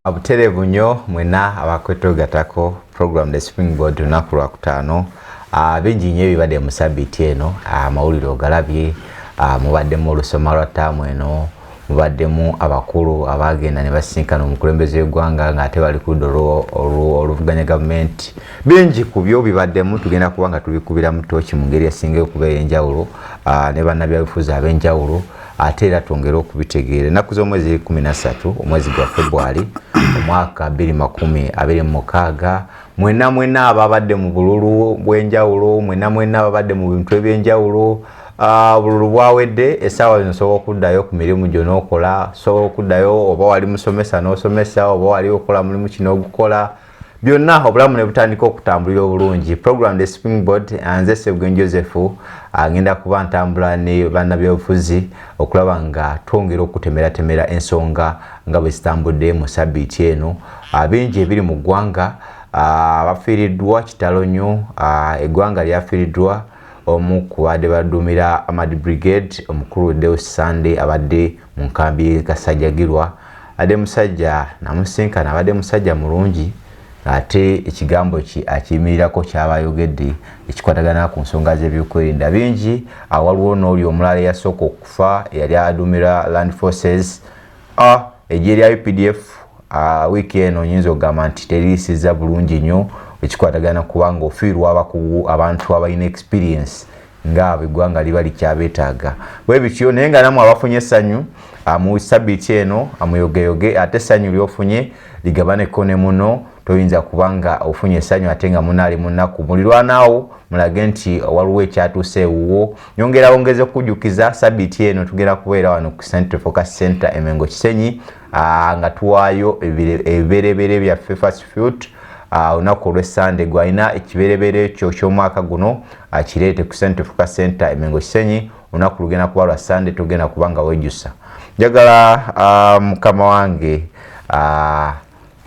Butereevu nnyo mwena abakwetogatako program the Springboard lunaku lwakutaano. Bingi nnyo ebibadde mu sabbiiti eno, amawulire ogalabye, mubaddemu olusoma lwa ttaamu eno, mubaddemu abakulu abagenda ne basinkana omukulembeze w'eggwanga ng'ate bali ku ludda oluvuganya gavumenti. Bingi ku byo bibaddemu tugenda kuba nga tubikubira mu ttooki mu ngeri esinga okuba ey'enjawulo ne bannabyabufuzi ab'enjawulo. Ate era twongera okubitegeera ennaku z'omwezi 13 omwezi gwa February omwaka 2026 mwena ababadde mu bululu bw'enjawulo, mwena ababadde mu bintu eby'enjawulo, bululu bwawedde, essaawa zino osobola okuddayo ku mirimu gyo n'okola, osobola okuddayo oba wali musomesa n'osomesa, oba wali okola mulimu kino ogukola, byonna obulamu ne butandika okutambulira obulungi. Program the Springboard, nze Ssebugwe Joseph agenda kuba ntambula ne bannabyabufuzi okulaba nga twongera okutemera ensonga nga bwe zitambudde mu sabbiiti eno. Bingi ebiri mu ggwanga, abafiiriddwa kitalo nnyo, eggwanga lyafiiriddwa omu ku badde baddumira Amadi Brigade, omukulu Deus Sunday abadde mu nkambi y'e Kasajjagirwa. Adde musajja namusinkana, abadde musajja mulungi, ate ekigambo akiyimirirako kyabayogedde ekikwatagana ku nsonga z'ebyokwerinda bingi. Waliwo n'oli omulala eyasooka okufa yali adumira Land Forces, eggye lya UPDF. Wiiki eno nyinza okugamba nti teriyisiza bulungi nnyo ekikwatagana kubanga ofiirwa abakugu, abantu abalina experience ng'abo eggwanga liba likyabeetaaga. Bwe bityo naye nga namwe abafunye essanyu mu sabbiiti eno amuyogeyoge, ate essanyu ly'ofunye ligabaneko ne muno. Toyinza kubanga ofunye essanyu ate nga munaali munaku. Mulirwanaawo mulage nti waliwo ekyatuuse ewuwo. Nyongera wongeze okujjukiza sabbiiti eno tugenda kubeera wano ku Central Focus Center e Mengo Kisenyi nga tuwaayo ebibereberye byaffe Fast Food. Olunaku olw'Essande gwalina ekibereberye ekyo ky'omwaka guno kireete ku Central Focus Center e Mengo Kisenyi. Olunaku lugenda kuba lwa Sande, tugenda kubanga wejjusa. Njagala mukama wange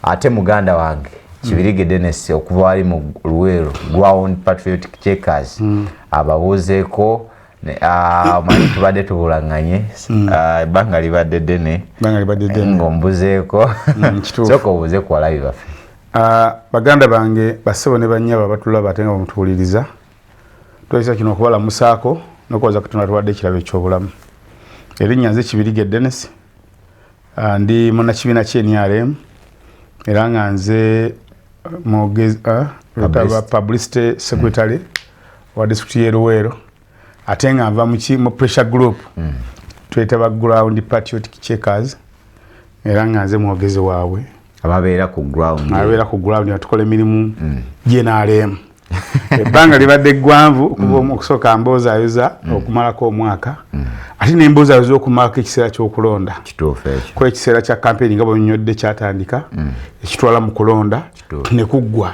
ate muganda wange Kibirige Dennis okuva wali mu Luweero Ground Patriotic Checkers ababuuzeeko manyi tubadde tubulanganye ebbanga libadde ddene ng'ombuzeeko sooka obuuze ku balabi baffe. Baganda bange bassebo ne bannyaba batulaba ate nga bamutuwuliriza, twayisa kino okubalamusaako n'okubaza Katonda tuwadde ekirabo eky'obulamu. Erinnya nze Kibirige Dennis, ndi munnakibiina ky'NRM era nga nze publicity secretary wa district y'e Luweero, ate nga nva mu pressure group twetaba Ground Patriotic Checkers era nga nze mwogezi waabwe ababeera ku ground atukola emirimu GNRM. Ebbanga libadde eggwanvu okuva okusooka mbozaayoza okumalako omwaka, ate ne mbozaayoza okumalako ekiseera ky'okulonda. Kuba ekiseera kya kampeni nga bw'onnyodde kyatandika ekitwala mu kulonda ne kuggwa.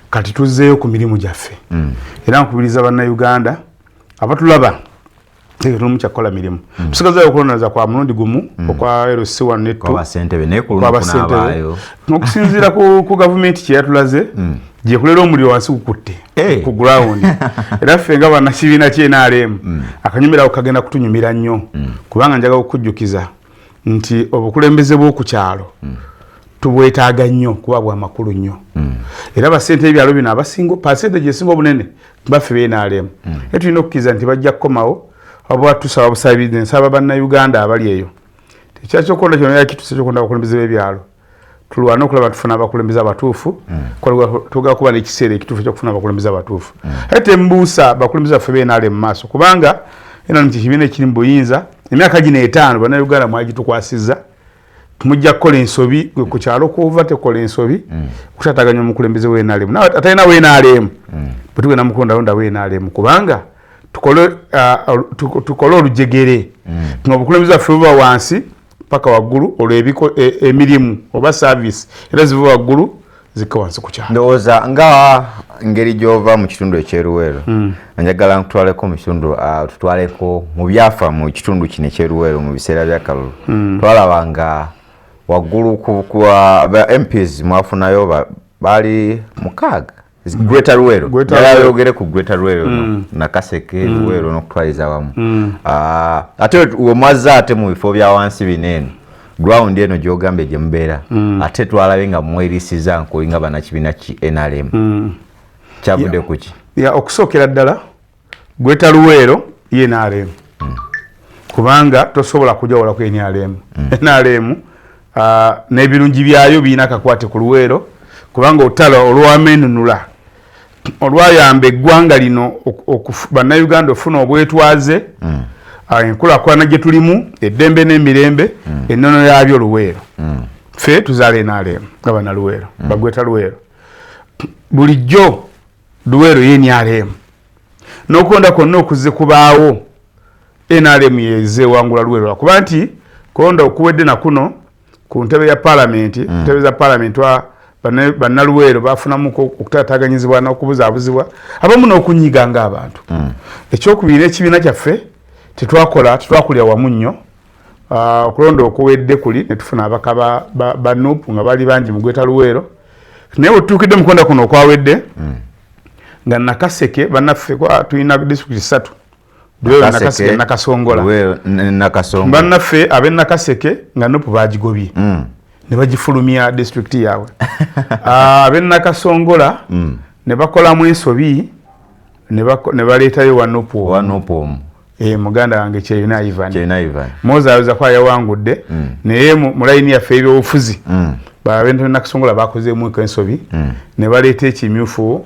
Kati tuzzeeyo ku mirimu gyaffe era nkubiriza bannayuganda abatulaba tulumu kyakola mirimu. Tusigazaayo okulondaza kwa mulundi gumu okwa LC1 ne 2 okusinziira ku gavumenti kye yatulaze gye kulera omuliro wansi gukutte ku ground. Era ffe nga bannakibiina ky'NRM akanyumira kagenda kutunyumira nnyo kubanga njagala okujjukiza nti obukulembeze bw'oku kyalo tubwetaaga nnyo kuba bwa makulu nnyo. Era basente ebyalo bino abasinga percentage esinga obunene baffe b'NRM. Era tulina okukkiriza nti bajja kukomawo oba tusaba busabizi nsaba bannayuganda abali eyo. Tekyakyokonda kyonna yakituuse kyokonda abakulembeze b'ebyalo. Tulwana okulaba tufuna abakulembeze abatuufu, tugenda kuba n'ekiseera ekituufu ekyokufuna abakulembeze abatuufu. Ate mbuusa abakulembeze baffe b'NRM mu maaso kubanga era nti kibiina ekiri mu buyinza emyaka gino 5 bannayuganda mwagitukwasizza. Tumujja kukola ensobi ku kyalo kuva tekola ensobi okutataganya omukulembeze w'NRM. Atalina w'NRM bwe tugenda mu kulondalonda w'NRM kubanga tukole olujegere nga obukulembeze baffe buba wansi paka waggulu olw'ebiko emirimu oba service era ziva waggulu zikka wansi ku kyalo. Ndowooza nga ngeri gy'ova mu kitundu eky'eruweero njagala nkutwaleko mu kitundu tutwaleko mu byafa mu kitundu kino eky'eruweero mu biseera by'akalulu. Twalabanga waggulu ku MPs mwafunayo baali 6 Greater Luweero. Yayogere ku Greater Luweero na Kaseke Luweero n'okutwaliza wamu. Ate omazza ate mu bifo bya wansi binene ground eno gyogambe gye mubeera ate twalabe nga mwerisiza nkulinga bannakibiina ki NRM kyavudde kuki okusookera ddala gweta Luweero ye NRM kubanga tosobola kujawula ku NRM NRM n'ebirungi byayo birina akakwate ku Luweero kubanga otalo olwamenunula olwayamba eggwanga lino bannayuganda ofuna obwetwaze enkulaakulana gye tulimu eddembe n'emirembe ennono yabyo Luweero ffe tuzaala NRM nga bannaluweero bagweta Luweero bulijjo Luweero ye NRM n'okulonda kwonna okuzze kubaawo NRM yeze wangula Luweero lwakuba nti kulonda okuwedde na kuno ku ntebe ya palamenti ntebe za palamenti bannaluweero bafunamu okutaataganyizibwa n'okubuzaabuzibwa abamu n'okunyiga ng'abantu ekyokubiri ekibiina kyaffe tetwakulya wamu nnyo okulonda okuwedde kuli ne tufuna abaka ba Nuupu nga bali bangi mu gweta Luweero naye bwe tutuukidde mukonda kuno okwawedde nga Nakaseke bannaffe tulina disitulikiti 3 Luweero Nakaseke Nakasongola bannaffe ab'e Nakaseke nga Nuupu baagigobye ne bagifulumya districti yaabwe ab'e Nakasongola ne bakolamu ensobi ne baleetayo wa Nuupu muganda wange Kyeyuna Ivan Mozaayoza kwa yawangudde naye mu layini yaffe ebyobufuzi babente Nakasongola bakozeemu ensobi ne baleeta ekimyufu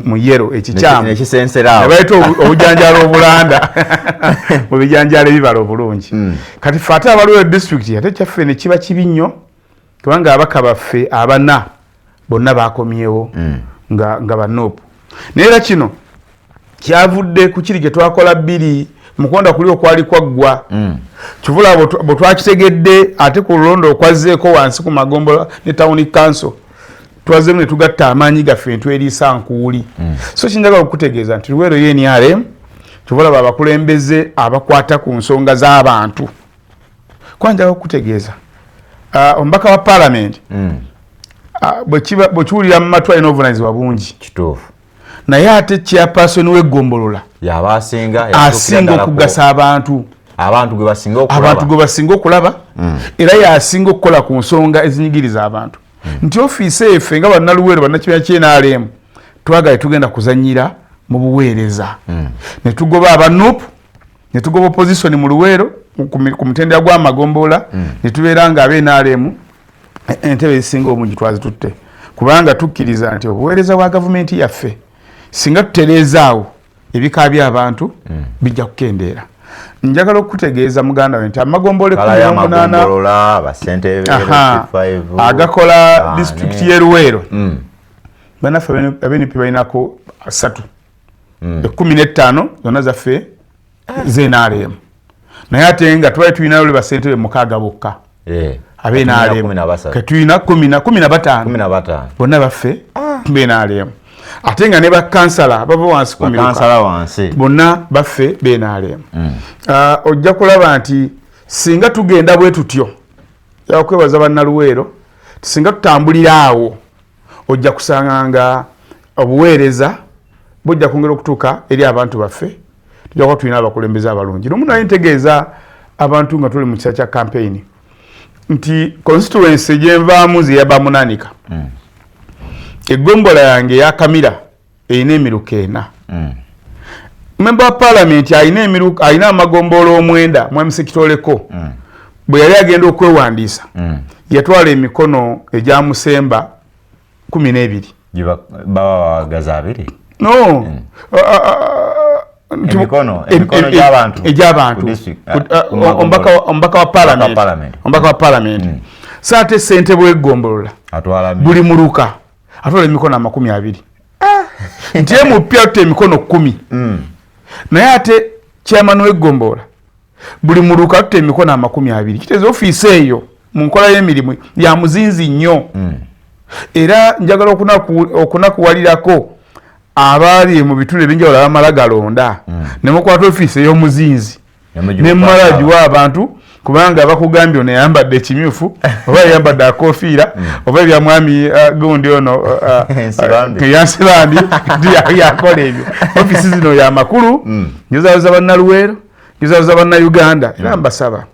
mu yero ekikyamu ne baleeta obujanjaalo obulanda mu bijanjaalo ebibala obulungi kati ffe ate abaluweero disitulikiti ate kyaffe ne kiba kibi nnyo kubanga abaka baffe abana bonna bakomyewo nga banoopu naye era kino kyavudde ku kiri gye twakola bbiri mukonda kuli okwali kwaggwa kivula bwe twakitegedde ate ku lulondo okwazzeeko wansi ku magombola ne town council twazeemu ne tugatta amaanyi gaffe ntweriisa nkuuli so kinjagala okutegeeza nti Luweero ye NRM kivula babakulembeze abakwata ku nsonga z'abantu kwanjagala okutegeeza omubaka wa palamenti bwe kiwulira mu matwale n'obuvunaanyizibwa bungi kituufu naye ate chairperson w'eggombolola asinga okugasa abantu gwe basinga okulaba era yasinga okukola ku nsonga ezinyigiriza abantu nti ofiisi effe nga bannaluweero bannakibiina kye NRM twagale tugenda kuzannyira mu buweereza ne tugoba abanuupu ne tugoba opposition mu Luweero ku mutendera gw'amagombola ne tubeera nga ab'e NRM entebe ezisinga omungi twazitutte kubanga tukkiriza nti obuweereza bwa gavumenti yaffe singa tutereezaawo ebika by'abantu bijja kukendeera njagala okutegeeza muganda we nti amagombola 18 agakola disitulikiti y'e Luweero bannaffe ab'NP balinako 3 15 zonna zaffe ze NRM naye ate nga twali tulinayo lwe basentebe 6 bokka ab'e NRM ketulina 15 bonna baffe be NRM ate nga ne bakansala bava wansi wansi bonna baffe be NRM ojja kulaba nti singa tugenda bwe tutyo yakwebaza bannaluweero singa tutambulira awo ojja kusanga obuweereza bujja kwongera okutuuka eri abantu baffe tujja kuba tulina abakulembeze abalungi nomu naye ntegeeza abantu nga tuli mu kisa kya campaign nti constituency gyenvaamu zeyabamunanika eggombola yange ya Kamira erina emiruka 4 member wa parliament alina amagombolo 9 mu msekitoleko bwe yali agenda okwewandiisa yatwala emikono egya Musemba 12 baba gazabiri no emikono egy'abantu ombaka wa parliament saate sente bw'eggombolora buli muruka atwala emikono 20 nti mupya tutte emikono 10 naye ate chairman w'eggombola buli muruka tutte emikono 20 kitegeeza ofiisi eyo mu nkola y'emirimu ya muzinzi nnyo era njagala okunakuwalirako abaali mu bitundu ebyenjawulo abamala galonda ne mukwata ofiisi ey'omuzinzi ne mumala giwa abantu kubanga bakugambye ono yayambadde ekimyufu oba yayambadde akofiira oba ebya mwami gundi ono Yansibandi yakola ebyo ofiisi zino ya makulu njozaayoza bannaluweero njozaayoza bannayuganda era mbasaba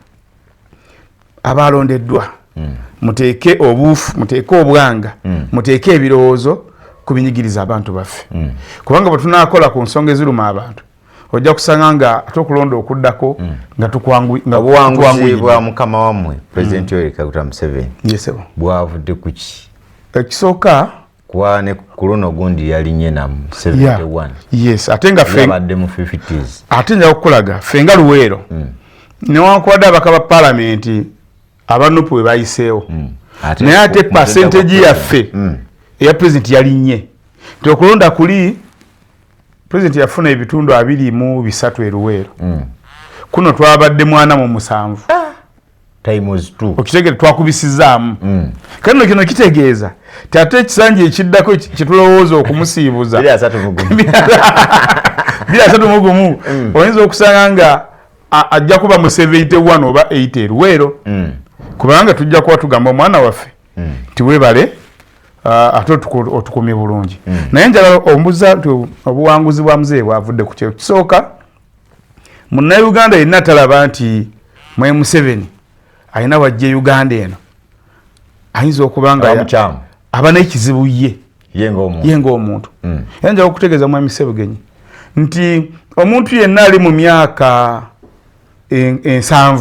abalondeddwa muteeke obuufu muteeke obwanga muteeke ebirowoozo ku binyigiriza abantu baffe kubanga bwe tunaakola ku nsonga eziruma abantu ojja kusanga nga ate okulonda okuddako nga obuwanguzi bwa mukama wammwe President Yoweri Kaguta Museveni bwavudde ku ki? Ekisooka kuba ne ku luno gundi yalinye namu 71 yes ate nga ffe yabadde mu 50s ate nja okukulaga ffe nga Luweero newankubadde abaka ba paalamenti abanupu we bayiseewo naye ate percentage yaffe eya president yalinye nti okulonda kuli president yafuna ebitundu 23 e Luweero kuno twabadde mwana mu 7 times 2 okitegere twakubisizaamu kano kino kitegeeza tate ekisanje ekiddako kitulowooza okumusiibuza 3 oyinza okusanga nga ajja kuba mu 71 oba 80 e Luweero kubanga tujja kuba tugamba omwana waffe tiwebale ate otukumye bulungi naye njala ombuza nti obuwanguzi bwa muzee bwavudde ku kyero kisooka munnayuganda yenna talaba nti Museveni alina wajja Uganda eno ayinza okuba nga aba n'ekizibu ye ng'omuntu era njala okutegeeza Museveni nti omuntu yenna ali mu myaka 7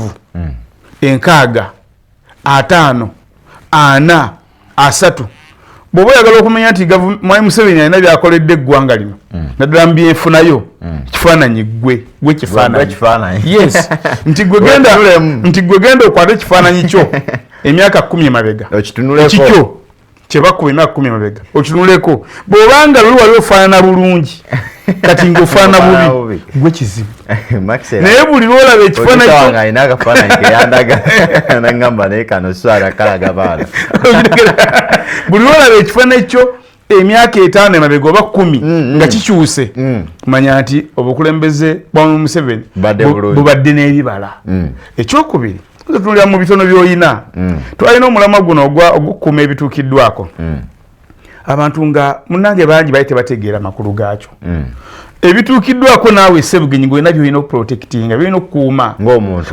6 5 4 3 bw'oba oyagala okumenya nti Museveni alina byakoledde eggwanga lino naddala mu byenfunayo kifaananyi gwe kifaananyi yes nti gwe genda okwata ekifaananyi kyo emyaka 10 emabega kikyo kye bakuba emyaka 10 emabega okitunuleko bw'obanga luli wali ofaanana bulungi kati ng'ofaanana bubi gwe kizibu naye buli lwolaba buli lwolaba ekifaananyi kyo emyaka 5 emabega oba 10 nga kikyuse manya nti obukulembeze bwa Museveni bubadde n'ebibala ekyokubiri tulira mu bitono by'oyina twalina omulamwa guno ogukuma ebituukiddwako abantu nga munnange bangi bali tebategeera makulu gaakyo ebituukiddwako naawe Ssebugenyi ng'olina byolina okuprotectinga byolina okukuuma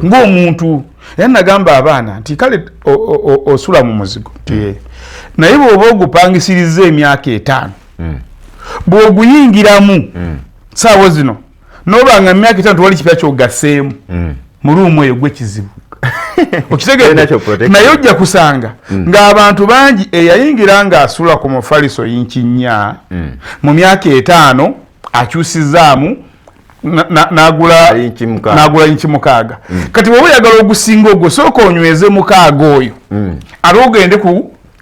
ng'omuntu era nagamba abaana nti kale osula mu muzigo naye bw'oba ogupangisiriza emyaka 5 bw'oguyingiramu saawa zino n'obanga mu myaka 5 tewali kipya ky'ogasseemu mu luumu eyo gwe kizibu okitegeera naye ojja kusanga ng'abantu bangi eyayingira ng'asula ku mufaliso yinkinnya mu myaka 5 akyusizaamu n'agula inchi 6 kati bw'oba oyagala ogusinga ogwo sooka onyweze 6 oyo ate ogende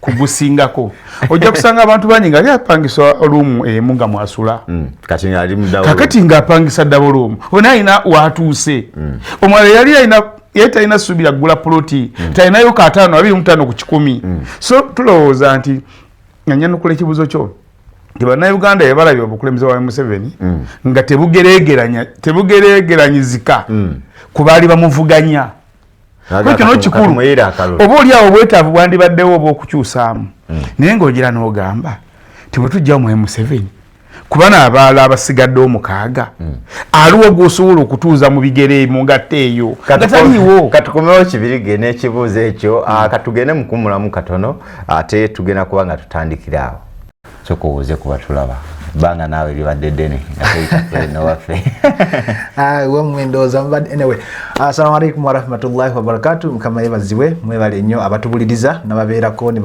kugusingako ojja kusanga abantu bangi nga lyapangisa oluumu emu nga mwasula kakati ng'apangisa ddaba oluumu ona alina watuuse omwala yali talina ssuubi gula puloti talinayo ka 5 ku 100 so tulowooza nti nyanukula ekibuzo kyo nti bannayuganda yebalabye obukulembeze bwa Museveni nga tebugeregeranyizika ku baali bamuvuganya kino kikulu oba oliawo obwetaavu bwandibaddewo oba okukyusaamu naye ng'ogira n'ogamba ti bwe tujja mu Museveni kuba n'abaala abasigadde 6 aliwo gw'osobola okutuuza mu bigere mu ngatta eyo gataliiwo katukomewo kibirige n'ekibuuzo ekyo katugende mukumulamu katono ate tugenda kuba nga tutandikira awo kyokubuuze kuba tulaba banga nawe libadde ddene nga waffe wamwendoza mbadde anyway assalamu alaikum warahmatullahi wabarakatuh mukama yebaziwe mwebale nnyo abatubuliriza nababeerako ne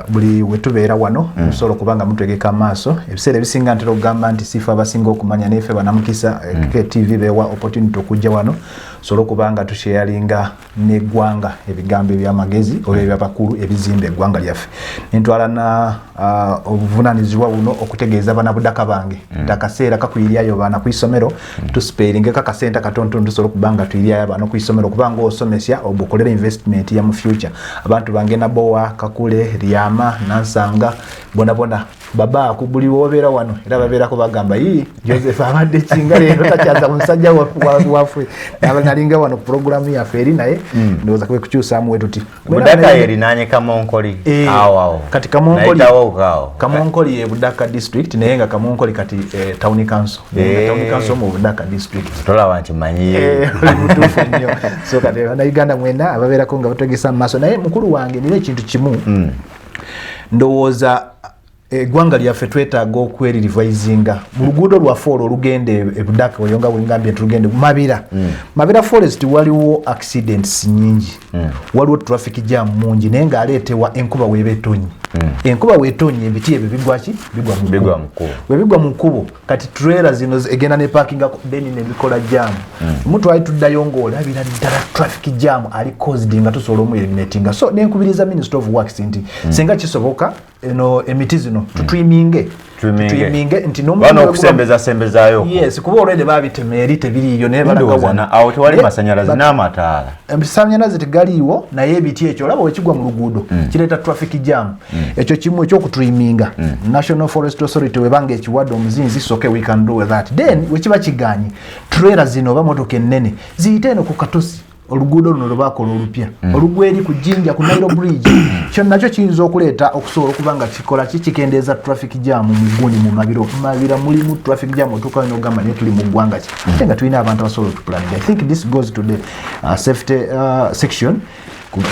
buli wetubeera wano musobola kubanga mutwegeka amaaso ebiseera ebisinga ntera okugamba nti sifa abasinga okumanya nefe banamukisa KTV bewa opportunity okujja wano solo kubanga tusharinga n'eggwanga ebigambo eby'amagezi oba eby'abakulu ebizimba eggwanga lyaffe ntwala na obuvunaanyizibwa buno okutegeeza banabudaka bange ndakaseera kakwiryayo bana ku isomero tusperinge kakasenta katontondo solo kubanga twiryayo bana ku isomero kubanga osomesya obukolera investment ya mu future abantu bange na bowa kakule Ryama Nansanga bona baba kubuli wobera wano era babera ko bagamba yi Joseph abadde kinga lero takyaza musajja wafwe nalinga wano program ya feri naye ndoza kwe kukyusa mu wetuti Budaka yeri nanye Kamonkoli awo kati Kamonkoli ye Budaka district naye nga Kamonkoli kati town council mu Budaka district tola wanti manyi mutufu nnyo so kati na Uganda mwenda ababera ko nga bategesa maso naye mukulu wange nile kintu kimu ndowooza eggwanga lyaffe twetaaga okweririvisinga mu luguudo lwa folo olugende Budaka oyonga bwengambye tulugende Mabira Forest waliwo accidents nyingi waliwo traffic jam mungi naye ng'aleetewa enkuba weebetonyi enkuba weetonyi ebiti ebyo bigwa mu nkubo kati trailer zino egenda ne parkinga then ne bikola jam omuntu ali tuddayo ng'olabira ddala traffic jam ali caused nga tusobola omu-eliminatinga so nenkubiriza Ministry of Works nti senga kisoboka eno emiti zino tutwiminge nti bano okusembezaayo yes kuba already babitema eri tebiriyo naye balagawana awo tewali masanyalazi n'amataala ebisanyalazi tegaliiwo naye ebiti ekyo olaba wekigwa mu luguudo kireeta traffic jam ekyo kimu ekyokutwiminga National Forest Authority webanga ekiwadde omuzinzi soke we can do that then wekiba kiganye trailer zino oba motoka ennene ziyite eno ku Katosi oluguudo luno lwebakola olupya olugweri ku Jinja ku Nairo Bridge kyo nakyo kiyinza okuleeta okusobola okubanga kikola kikendeeza traffic jam mu Guni mu Mabira mulimu traffic jam otuuka n'ogamba naye tuli mu ggwanga ki ate nga tulina abantu abasobola okutupulaninga. I think this goes to the safety section.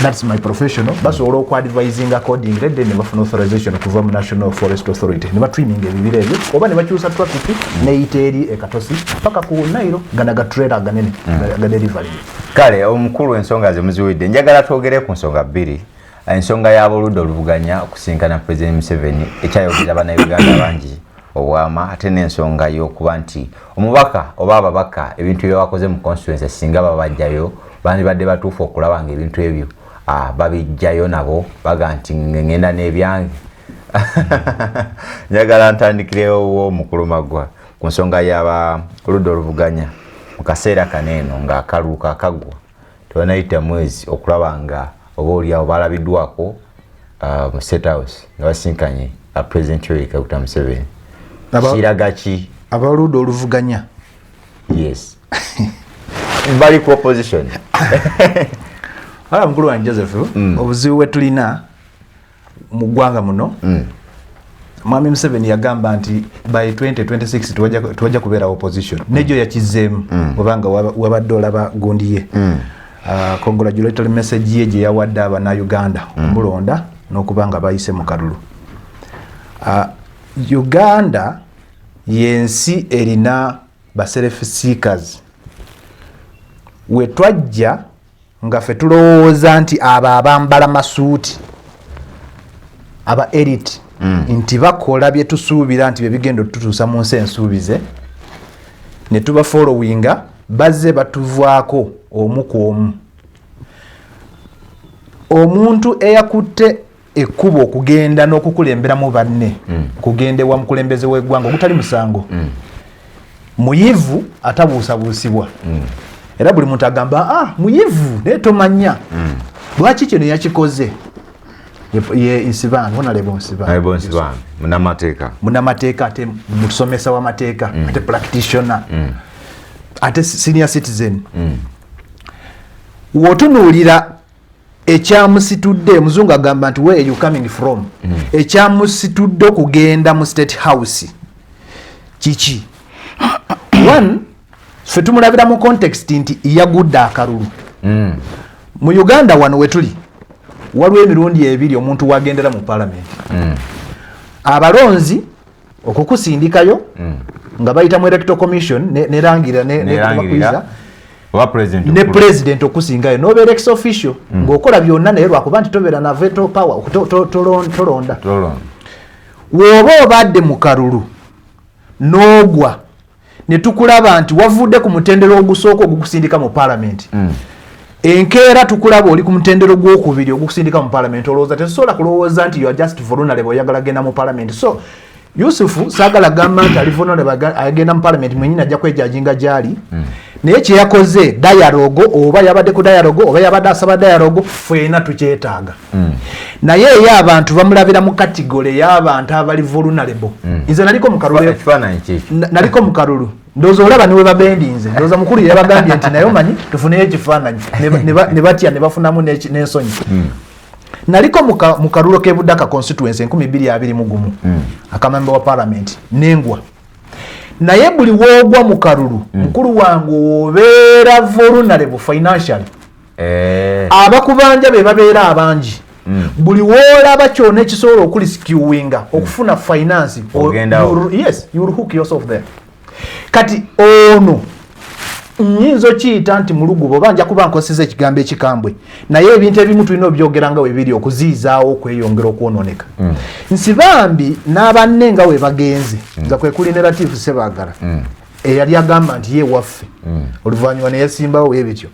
That's my professional. Basobola okwadvising accordingly then ne bafuna authorization okuva mu National Forest Authority ne batwiminga ebibira ebyo oba ne bakyusa traffic n'eyita eri e Katosi paka ku Nairo ganaga trailer ganene ga delivery. Kale omukulu ensonga zemuziwidde njagala twogere ku nsonga bbiri. Ensonga y'aboludda oluvuganya okusinkana President Museveni ekyayogera bannayuganda bangi obwama ate n'ensonga y'okuba nti omubaka oba ababaka ebintu byebakoze mu constituency singa babajjayo bandibadde batuufu okulaba ng'ebintu ebyo babijjayo nabo baga nti ngenda n'ebyange. Njagala ntandikirewo omukulu Maggwa ku nsonga y'aboludda oluvuganya mu kaseera kaneeno ng'akalulu kakagwa tebanayita mwezi okulaba nga oba oliawo balabiddwako mu State House nga basinkanye President Yoweri Kaguta Museveni. Kiraga ki aboludda oluvuganya? Yes. Bali ku opposition. Ala mukulu wa Joseph obuzibu bwe tulina mu ggwanga muno Mwami Museveni yagamba nti by 2026 tuwajja kubeera opposition nejo yakizeemu obanga wabadde olaba gundi ye congratulatory message ye gye yawadde Abannayuganda omulonda n'okubanga bayise mu kalulu. Uganda yensi erina ba self seekers we twajja nga ffe tulowooza nti abo abambala masuuti aba elite nti bakola bye tusuubira nti bye bigenda otutuusa mu nsi ensuubize ne tuba followinga bazze batuvaako omu ku omu. Omuntu eyakutte ekkubo okugenda n'okukulemberamu banne kugenda ewa mukulembeze w'eggwanga ogutali musango muyivu atabuusabuusibwa era buli muntu agamba muyivu naye tomanya lwaki kino yakikoze ye Nsibani Honorable Nsibani munamateeka ate musomesa w'amateeka ate practitioner ate senior citizen wotunuulira ekyamusitudde muzungu agamba nti where you coming from ekyamusitudde okugenda mu State House kiki? One, ffe tumulabira mu context nti yagudde akalulu mu Uganda wano wetuli waliwo emirundi ebiri omuntu wagendera mu parliament abalonzi okukusindikayo nga bayita mu electoral commission nerangira nebakuiza ne president okusingayo nobeera ex official ng'okola byonna naye lwakuba nti tobeera na veto power tolonda woba obadde mu kalulu n'ogwa ne tukulaba nti wavudde ku mutendero ogusooka ogukusindika mu parliament enkeera tukulaba oli ku mutendero gw'okubiri ogukusindika mu parliament olowooza tetusobola kulowooza nti you are just vulnerable oyagala genda mu parliament. So Yusufu saagala gamba nti ali vulnerable agenda mu parliament mwenyini ajja kwejajinga gyali naye kye yakoze dialogue oba yabadde ku dialogue oba yabadde asaba dialogue ffena tukyetaaga naye ye abantu bamulabira mu category y'abantu abali vulnerable nze naliko mu kalulu ndowooza olaba niwe babendinze ndowooza mukulu yabagambye nti naye omanyi tufuneyo ekifaananyi ne batya ne bafunamu n'ensonyi naliko mu kalulo k'e Budaka constituency 2021 akamembe wa parliament nengwa naye buli woogwa mu kalulu mukulu wange obeera vulnerable financially abakubanja be babeera abangi buli woolaba kyona ekisobola okuliskiwinga okufuna finance yes you will hook yourself there kati ono nyinzo kiyita nti mulugubo banja kuba nkoseza ekigambo ekikambwe naye ebintu ebimu tulina obyogera nga webiri okuziizaawo okweyongera okwononeka nsibambi n'abanne nga we bagenze nza kwekuli narrative Sebaggala eyali agamba nti ye waffe oluvannyuma ne yasimbawo ebityo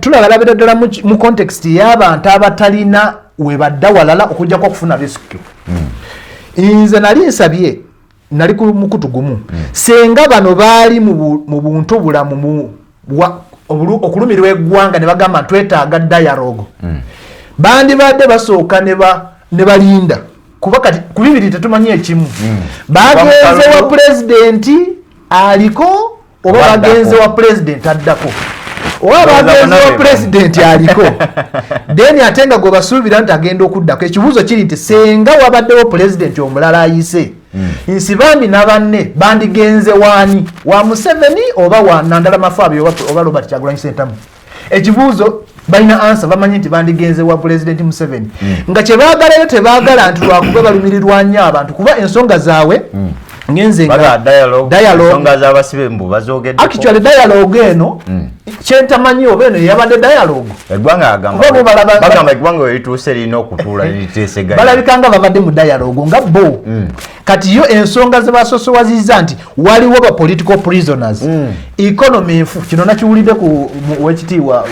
tulabira ddala mu context y'abantu abatalina we badda walala okujjako okufuna rescue nze nali nsabye nali ku mukutu gumu senga bano baali mu buntu bulamu okulumirwa eggwanga ne bagamba twetaaga dialogue bandibadde basooka ne balinda kuba kati ku bibiri tetumanyi ekimu bagenze wa pulezidenti aliko oba bagenze wa pulezidenti addako oba bagenze wa pulezidenti aliko then ate nga gwe basuubira nti agenda okuddako ekibuuzo kiri nti senga wabaddewo pulezidenti omulala ayise nsibambi n'abanne bandigenze waani wa Museveni oba wa Nandala Mafaabi oba Robert Kyagulanyi Ssentamu ekibuuzo balina ansa bamanyi nti bandigenze wa President Museveni nga kye baagalayo tebaagala nti lwakuba balumirirwa nnyo abantu kuba ensonga zaabwe ngenze nga actually dialogue eno kyentamanyi oba eno yabadde dialogue eggwanga erituuse lirina okutuula liriteeseganya balabikanga babadde mu dialogue nga bo kati yo ensonga ze basosowazizza nti waliwo ba political prisoners economy enfu kino nakiwulidde ku wekitiibwa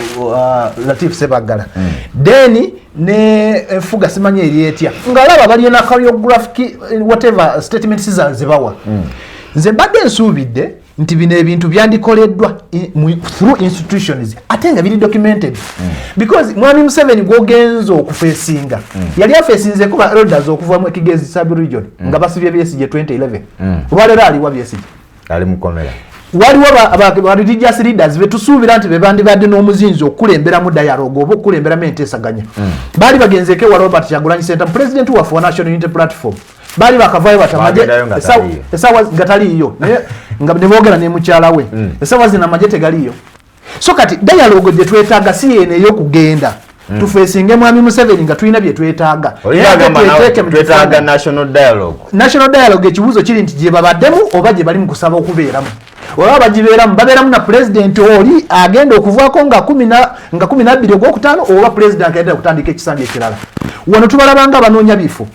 Latif Sebaggala then ne enfuga simanyi eri etya ng'alaba balina choreographic whatever statements zibawa nze mbadde nsuubidde nti bino ebintu byandikoleddwa through institutions ate nga biri documented because mwami Museveni gwogenza okufeesinga yali afeesinze kuba elders okuva mu Kigezi sub-region nga basibye Besigye 2011 olwaleero aliwa Besigye ali mukomera waliwo ba religious leaders betusuubira nti bebandibadde n'omuzinzi okulembera mu dialogue oba okulemberamu enteesaganya baali bagenzeko wa Robert Kyagulanyi Ssentamu president waffe wa National Unity Platform baali bakavaayo batamaje esawa gataliiyo nga ne boogera ne mukyala we esawa zino amaje tegaliiyo so kati dialogue gye twetaaga si yene ey'okugenda tufeesinge mwami Museveni nga tulina bye twetaaga twetaaga national dialogue ekibuuzo kiri nti gye babaddemu oba gye bali mu kusaba okubeeramu oba babeeramu na pulezidenti oli agenda okuvaako nga 12 ogwokutaano oba pulezidenti agenda okutandika ekisanja ekirala wano tubalabanga abanoonya bifo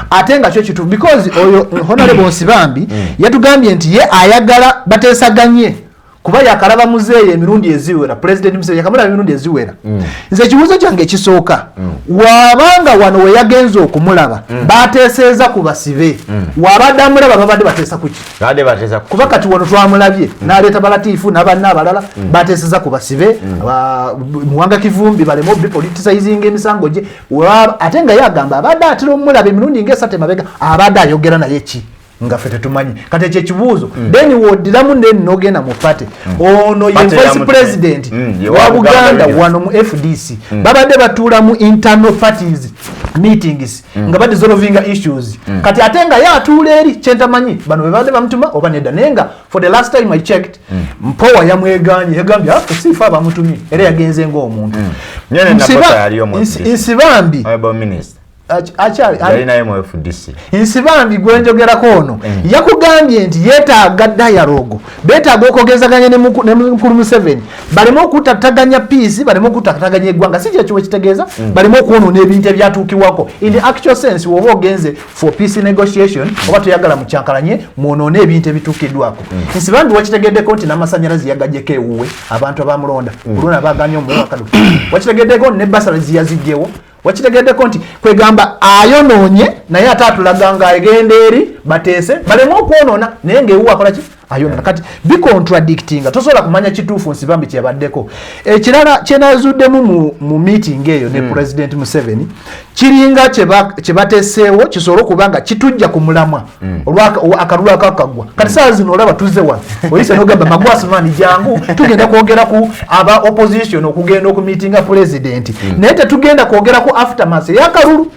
ate nga kyo kituufu because oyo honorable Nsibambi yatugambye nti ye ayagala bateesaganye kuba yakalaba muzeeyo emirundi eziwera President Museveni yakamulaba emirundi eziwera nze ekibuuzo kyange ekisooka wabanga wano we yagenza okumulaba bateeseeza ku basibe wabadde amulaba babadde bateesa kuki kuba kati wano twamulabye n'aleeta balatiifu n'abanna abalala bateeseeza ku basibe Muwanga Kivumbi baleme obipoliticizinga emisango gye ate nga yagamba abadde atera omulaba emirundi ng'esatu emabega abadde ayogera naye ki nga ffe tetumanyi kati ekyo ekibuuzo then woddiramu neni n'ogenda mu pate ono ye vice president wa Buganda wano mu FDC babadde batuula mu internal parties meetings nga badde solvinga issues kati ate nga yatuula eri kyentamanyi bano be badde bamutuma oba nedda naye nga for the last time I checked Mpowa yamweganye yagambye sifa abamutumye era yagenze ng'omuntu Nsibambi Nsibambi gwenjogerako ono yakugambye nti yeetaaga dialogue beetaaga okwogezaganya ne mukulu Museveni baleme okutataganya peace baleme okutataganya eggwanga si kyekyo kitegeeza baleme okwonoona ebintu ebyatuukibwako in the actual sense woba ogenze for peace negotiation oba toyagala mukyankalanye mwonoona ebintu ebituukiddwako Nsibambi wakitegeddeko nti n'amasannyalaze yagajjeko ewuwe abantu abamulonda olwona baganye omuwakadu wakitegeddeko ne basalazi yazigyewo wakitegeddeko nti kwegamba ayonoonye naye ate atulaga nga egenda eri bateese baleme okwonoona naye ng'ewuwa akola ki ayona kati bi contradicting tosobola kumanya kituufu nsibambi kyebaddeko ekirala kyenazuddemu mu meeting eyo ne President Museveni kiringa kyebateeseewo kisobola okubanga kitujja ku mulamwa akalulu akakagwa kati saa zino olaba tuzze wano oyise n'ogamba Magwasi mani jangu tugenda kwogera ku aba opposition okugenda okumeetinga president naye tetugenda kwogera ku aftermath y'akalulu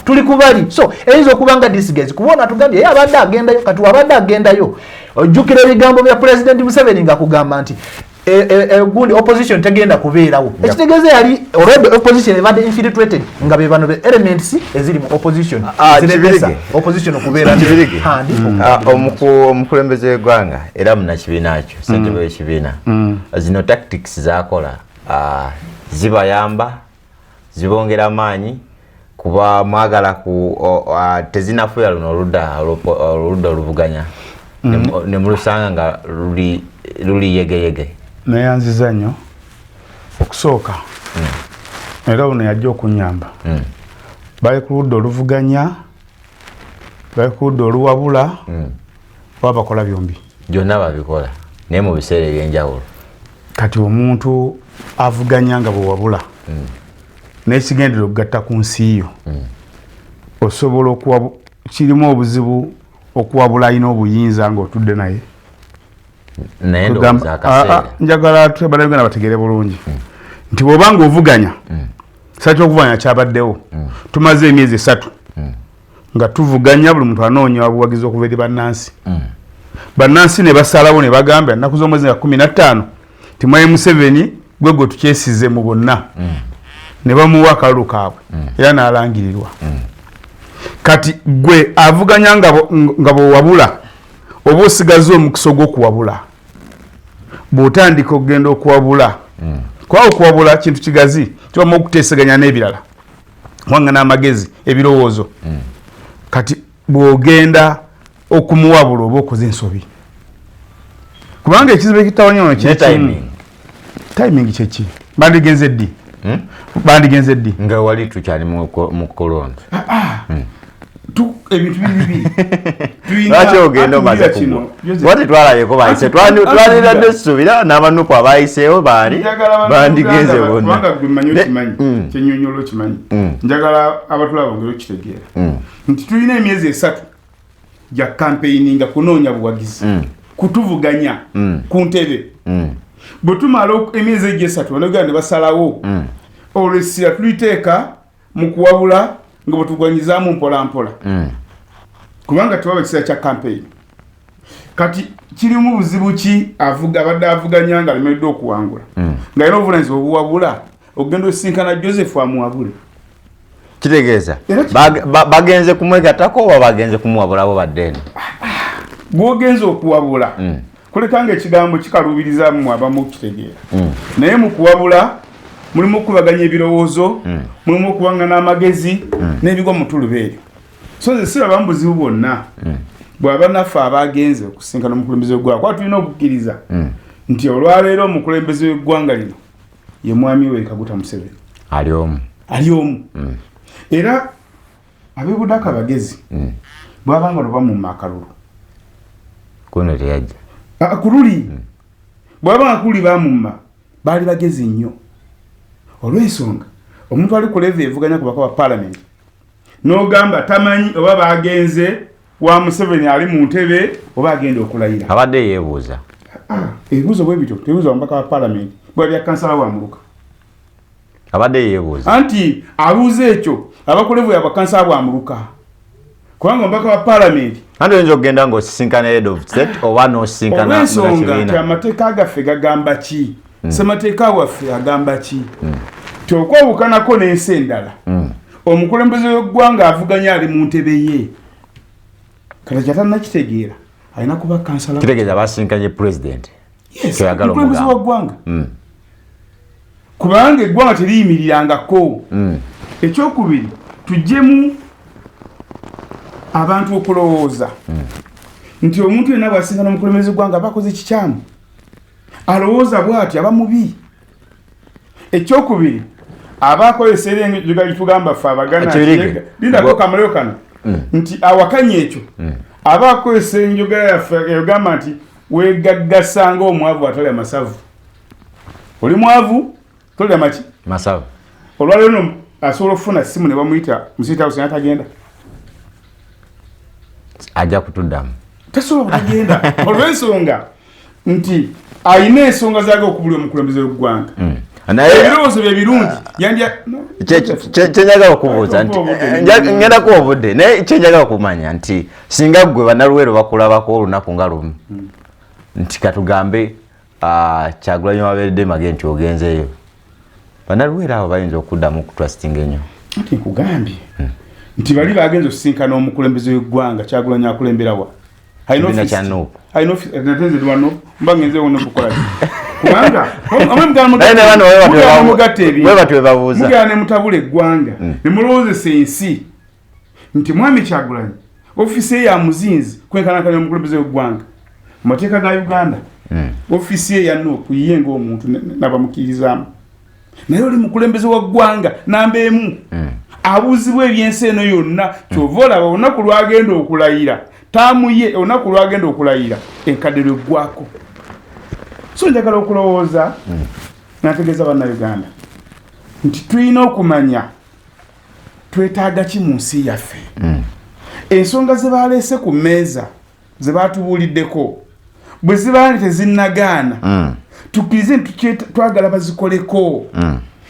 tuli kubali so eyinza okubanga disguise kubona tugambye ye abadde agendayo kati wabadde agendayo ojjukira ebigambo bya President Museveni nga kugamba nti gundi opposition tegenda kubeerawo ekitegeeza yali already opposition ebadde infiltrated nga be bano elements eziri mu opposition zirebesa opposition okubeera handi omukulembeze w'eggwanga era munakibiina kyo ssentebe w'ekibiina zino tactics zakola zibayamba zibongera maanyi kuba mwagala ku tezinafuya luno oludda oluvuganya ne mulusanga nga luli yegeyege nayanziza nnyo okusooka era uno yajja okunyamba bali ku ludda oluvuganya bali ku ludda oluwabula wabakola byombi byonna babikola naye mu biseera ebyenjawulo kati omuntu avuganya nga bwewabula n'ekigendera okugatta ku nsi yo osobola kirimu obuzibu okuwabula alina obuyinza ng'otudde naye naye ndowooza akaseera njagala bannayuganda bategere bulungi nti bw'obanga ovuganya saki okuvuganya kyabaddewo tumaze emyezi 3 nga tuvuganya buli muntu anoonya obuwagizi okuva eri bannansi bannansi ne basalawo ne bagamba ennaku z'omwezi nga 15 timwaye Museveni gwe tukyesize mu bonna ne bamuwa akalulu kaabwe era n'alangirirwa kati gwe avuganya nga bwewabula oba osigaze omukisa gw'okuwabula bw'otandika okugenda okuwabula kuba okuwabula kintu kigazi kibamu okuteeseganya n'ebirala wanga n'amagezi ebirowoozo kati bw'ogenda okumuwabula oba okoze ensobi kubanga ekizibu ekitawanyono timing kyeki bandigenze ddi bandigenze ddi nga wali tukyali mu kolonda ebintu bibiri lwaki ogenda omaze kugwa wati twalayeko bayise twaliradde essuubira n'abanuku abayiseewo baali bandigenze bonna kyenyonyolo kimanyi njagala abatulaba bongere okitegeera nti tulina emyezi 3 gya campaigninga kunoonya buwagizi kutuvuganya ku ntebe bwe tumala emyezi egyo 3 banagenda ne basalawo olwessira tuliteeka mu kuwabula nga bwetugwanyizaamu mpolampola kubanga tewaba ekiseera kya campaign kati kirimu buzibu ki abadde avuganya nga alemereddwa okuwangula nga yina obuvunanyizibwa obuwabula okugenda osisinkana Joseph amuwabule kitegeeza bagenze kumwegattako oba bagenze kumuwabulabo baddeeno bw'ogenza okuwabula kulekanga ekigambo kikaluubirizaamu abamu okukitegeera naye mu kuwabula mulimu okubaganya ebirowoozo mulimu okubangana amagezi n'ebigwa mu tulubeeri so ze sirabamu buzibu bwonna bw'aba naffe abagenze okusinkana omukulembeze w'eggwanga kuba tulina okukkiriza nti olwaleero omukulembeze w'eggwanga lino ye mwami we Kaguta Museveni ali omu era ab'ebudaka bagezi bw'abanga luba mu makalulu kuno teyajja kululi bw'abanga kululi bamumma baali bagezi nnyo olw'ensonga omuntu ali ku level evuganya ku baka ba parliament n'ogamba tamanyi oba bagenze wa Museveni ali mu ntebe oba agenda okulayira abadde yeebuuza ebibuuzo bwe bityo tebibuuza mu baka ba parliament bwe bya kansala wa Muluka abadde yeebuuza anti abuuza ekyo abakulevu ya bakansala bwa Muluka kubanga mbaka wa parliament anti oyinza okugenda ng'osisinkana head of state oba n'osisinkana olw'ensonga nti amateeka agaffe gagamba ki ssemateeka waffe agamba ki tyokwawukanako n'ensi endala omukulembeze w'eggwanga avuganya ali mu ntebe ye kati kyatanakitegeera alina kuba kansala kitegeeza basinkanye president omukulembeze w'eggwanga kubanga eggwanga teriyimirirangako ekyokubiri tuggyemu abantu okulowooza nti omuntu yenna bw'asinkana omukulembeze w'eggwanga bakoze kikyamu alowooza bw'ati aba mubi ekyokubiri abakozesa enjoga gitugamba ffe abaganalindako kamaleo kano nti awakanya ekyo abakozesa enjoga yaffe egamba nti wegaggasa ng'omwavu atali amasavu. Oli mwavu tolya maki masavu. Olwaleero asobola okufuna ssimu ne bamuyita Musita House n'atagenda. Ajja kutuddamu. Tasobola kutagenda olw'ensonga nti ayina ensonga zaage okubulira omukulembeze w'eggwanga. Ebirowoozo bye birungi yandya kyenjagala okubuuza nti ngenda kuwa obudde naye kyenjagala okumanya nti singa ggwe bannaluweero bakulabako olunaku nga lumu nti katugambe Kyagulanyi wabeeredde mage nti ogenzeeyo bannaluweero abo bayinza okuddamu okutrustinga ennyo. Nti nkugambye nti bali bagenze osisinkana omukulembeze w'eggwanga Kyagulanyi akulemberawa kubanga mugana ne mutabula eggwanga ne mulowoozesa ensi nti mwami Kyagulanyi ofiisi ye ya muzinzi kwenkanankanya omukulembeze w'eggwanga mu mateeka ga Uganda. Ofiisi ye yanno okuyiye ng'omuntu nabamukirizaamu naye oli mukulembeze wa ggwanga namba emu abuuzibwa ebyensi eno yonna kyova olaba olunaku lwagenda okulayira taamuye olunaku lwagenda okulayira enkadde lweggwako. So njagala okulowooza nategeeza bannayuganda nti tulina okumanya twetaaga ki mu nsi yaffe. Ensonga ze baleese ku mmeeza ze baatubuuliddeko bwe ziba nti tezinnagaana tukkirize nti twagala bazikoleko.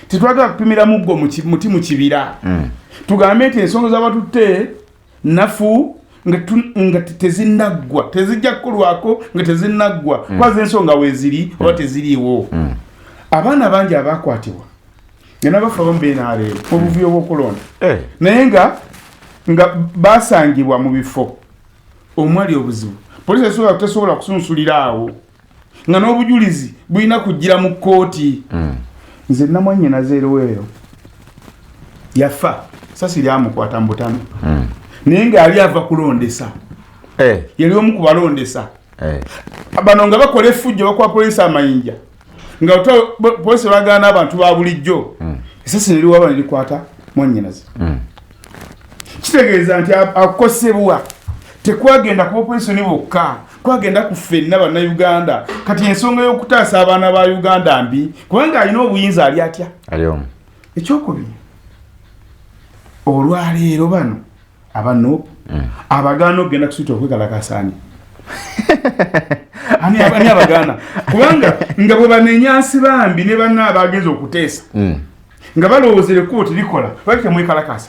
Tetwagala kupimira muggo muti mu kibira. Tugambe nti ensonga z'abatutte nafu nga tezinnaggwa tezijja kukolwako nga tezinnaggwa kwaza ensonga weeziri oba teziriiwo. Abaana bangi abakwatibwa nga bafa bambenaaleero mu buvuyo bw'okulonda naye nga basangibwa mu bifo omwali obuzibu. Poliisi tesobola kusunsulira awo nga n'obujulizi bulina kujjira mu kkooti. Nze namwannyina zeeroweero yafa sasi lyamukwata mu butano naye ng'ali ava kulondesa. Yali omu ku balondesa. Bano nga bakola effujjo bakuba poliisi amayinja nga poliisi bagaana abantu ba bulijjo esasi ne liwaba ne likwata mwannyinaze. Kitegeeza nti akosebwa tekwagenda kuba poliisi ni bokka kwagenda ku ffenna bannayuganda. Kati ensonga y'okutaasa abaana ba Uganda mbi kubanga alina obuyinza ali atya. Ekyokubiri olwaleero bano abano abagaana okugenda kusuuta okwekalakasaani ani abagaana kubanga nga bwe banenyansi bambi ne banna abagenza okuteesa nga balowoozere kkooti likola lwaki temwekalakasa.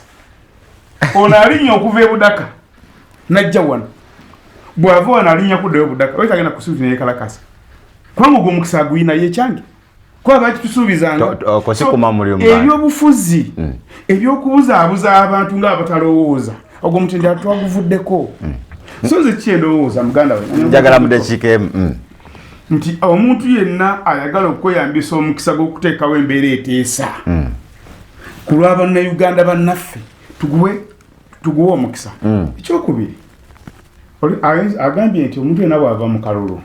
Ono alinnya okuva e Budaka najja wano bw'ava wano alinnya kuddayo Budaka lwaki agenda kusuuta neyekalakasa kubanga ogwo omukisa aguyina yekyange kuba bakitusuubizanga. Ebyobufuzi ebyokubuzaabuza abantu ng'abatalowooza ogwo mutendera twaguvuddeko. So nze kyendowooza muganda we njagala mudakiika emu nti omuntu yenna ayagala okweyambisa omukisa gw'okuteekawo embeera eteesa ku lw'abannayuganda bannaffe tuguwe omukisa. Ekyokubiri agambye nti omuntu yenna bw'ava mu kalulu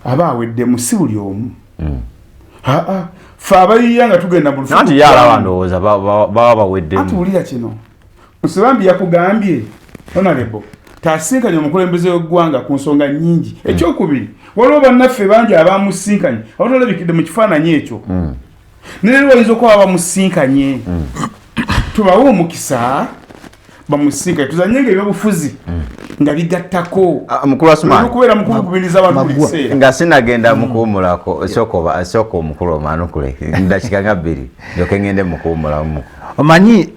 aba aweddemu si buli omu. Fe abayiya nga tugenda mu lufuku ndowooza baba baweddemu. Atuwulira kino Musibambi yakugambye Honorable tasinkanye omukulembeze w'eggwanga ku nsonga nnyingi. Ekyokubiri waliwo bannaffe bangi abamusinkanye abatolabikidde mu kifaananyi ekyo naye wayinza okuba bamusinkanye tubawe omukisa bamusinkanye tuzanyenga ebyobufuzi nga bigattako mukulu Asuma okubeera mukulu kubiriza abantu buli kiseera nga sinagenda mukuwumulako esooka omukulu omanukule ndakiika nga 2 ndoke ngende mukuwumulamu omanyi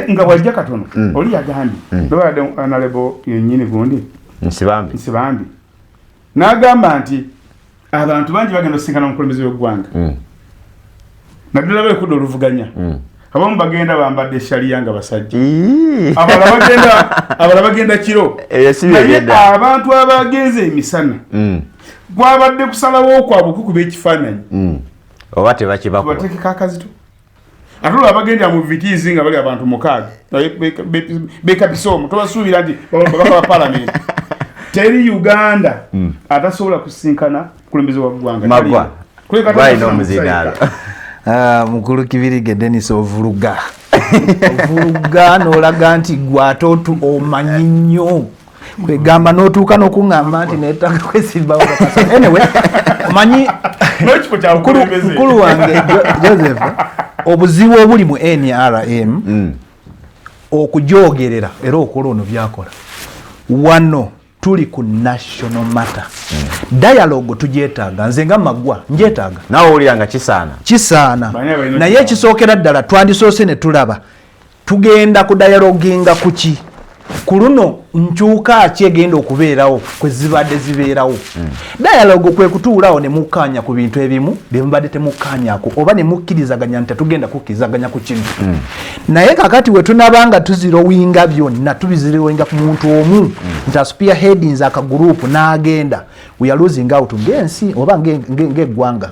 nga bwajja katono oli yagambye lwabadde Honorable yennyini gundi Nsibambi n'agamba nti abantu bangi bagenda osinkana omukulembeze w'eggwanga naddala beekudde oluvuganya abamu bagenda bambadde eshaliya nga basajja abalala bagenda kiro naye abantu abagenze emisana gwabadde kusalawo kwabwe okukuba ekifaananyi oba tebakibakuba bateekeko akazito ate olwo abagendera mu vitiizi nga bali abantu 6 bekapisoomu tobasuubira nti babaka ba palamenti teri Uganda atasobola kusinkana kulembeze wa ggwanga magwa balina omuzindaalo mukulu Kibirige Dennis ovuluga n'olaga nti gwatotu omanyi nnyo kwegamba n'otuuka n'okuŋŋamba nti neetaaga kwesimbawo bakasa anyway manyi mukulu wange Joseph obuzibu obuli mu NRM okujoogerera era okola ono byakola wano tuli ku national matter dialogue tugyetaaga nze nga Maggwa ngyetaaga nawe oliyanga kisaana naye ekisookera ddala twandisoose ne tulaba tugenda ku dialoginga kuki ku luno nkyuka ki egenda okubeerawo kwe zibadde zibeerawo dialogue kwe kutuulawo ne mukkaanya ku bintu ebimu bye mubadde temukkaanyaako oba ne mukkirizaganya nti tetugenda kukkirizaganya ku kino naye kakati we tunabanga tuzirowinga byonna tubizirowinga ku muntu omu nti aspear headings akagurupu n'agenda we are losing out ng'ensi oba ng'eggwanga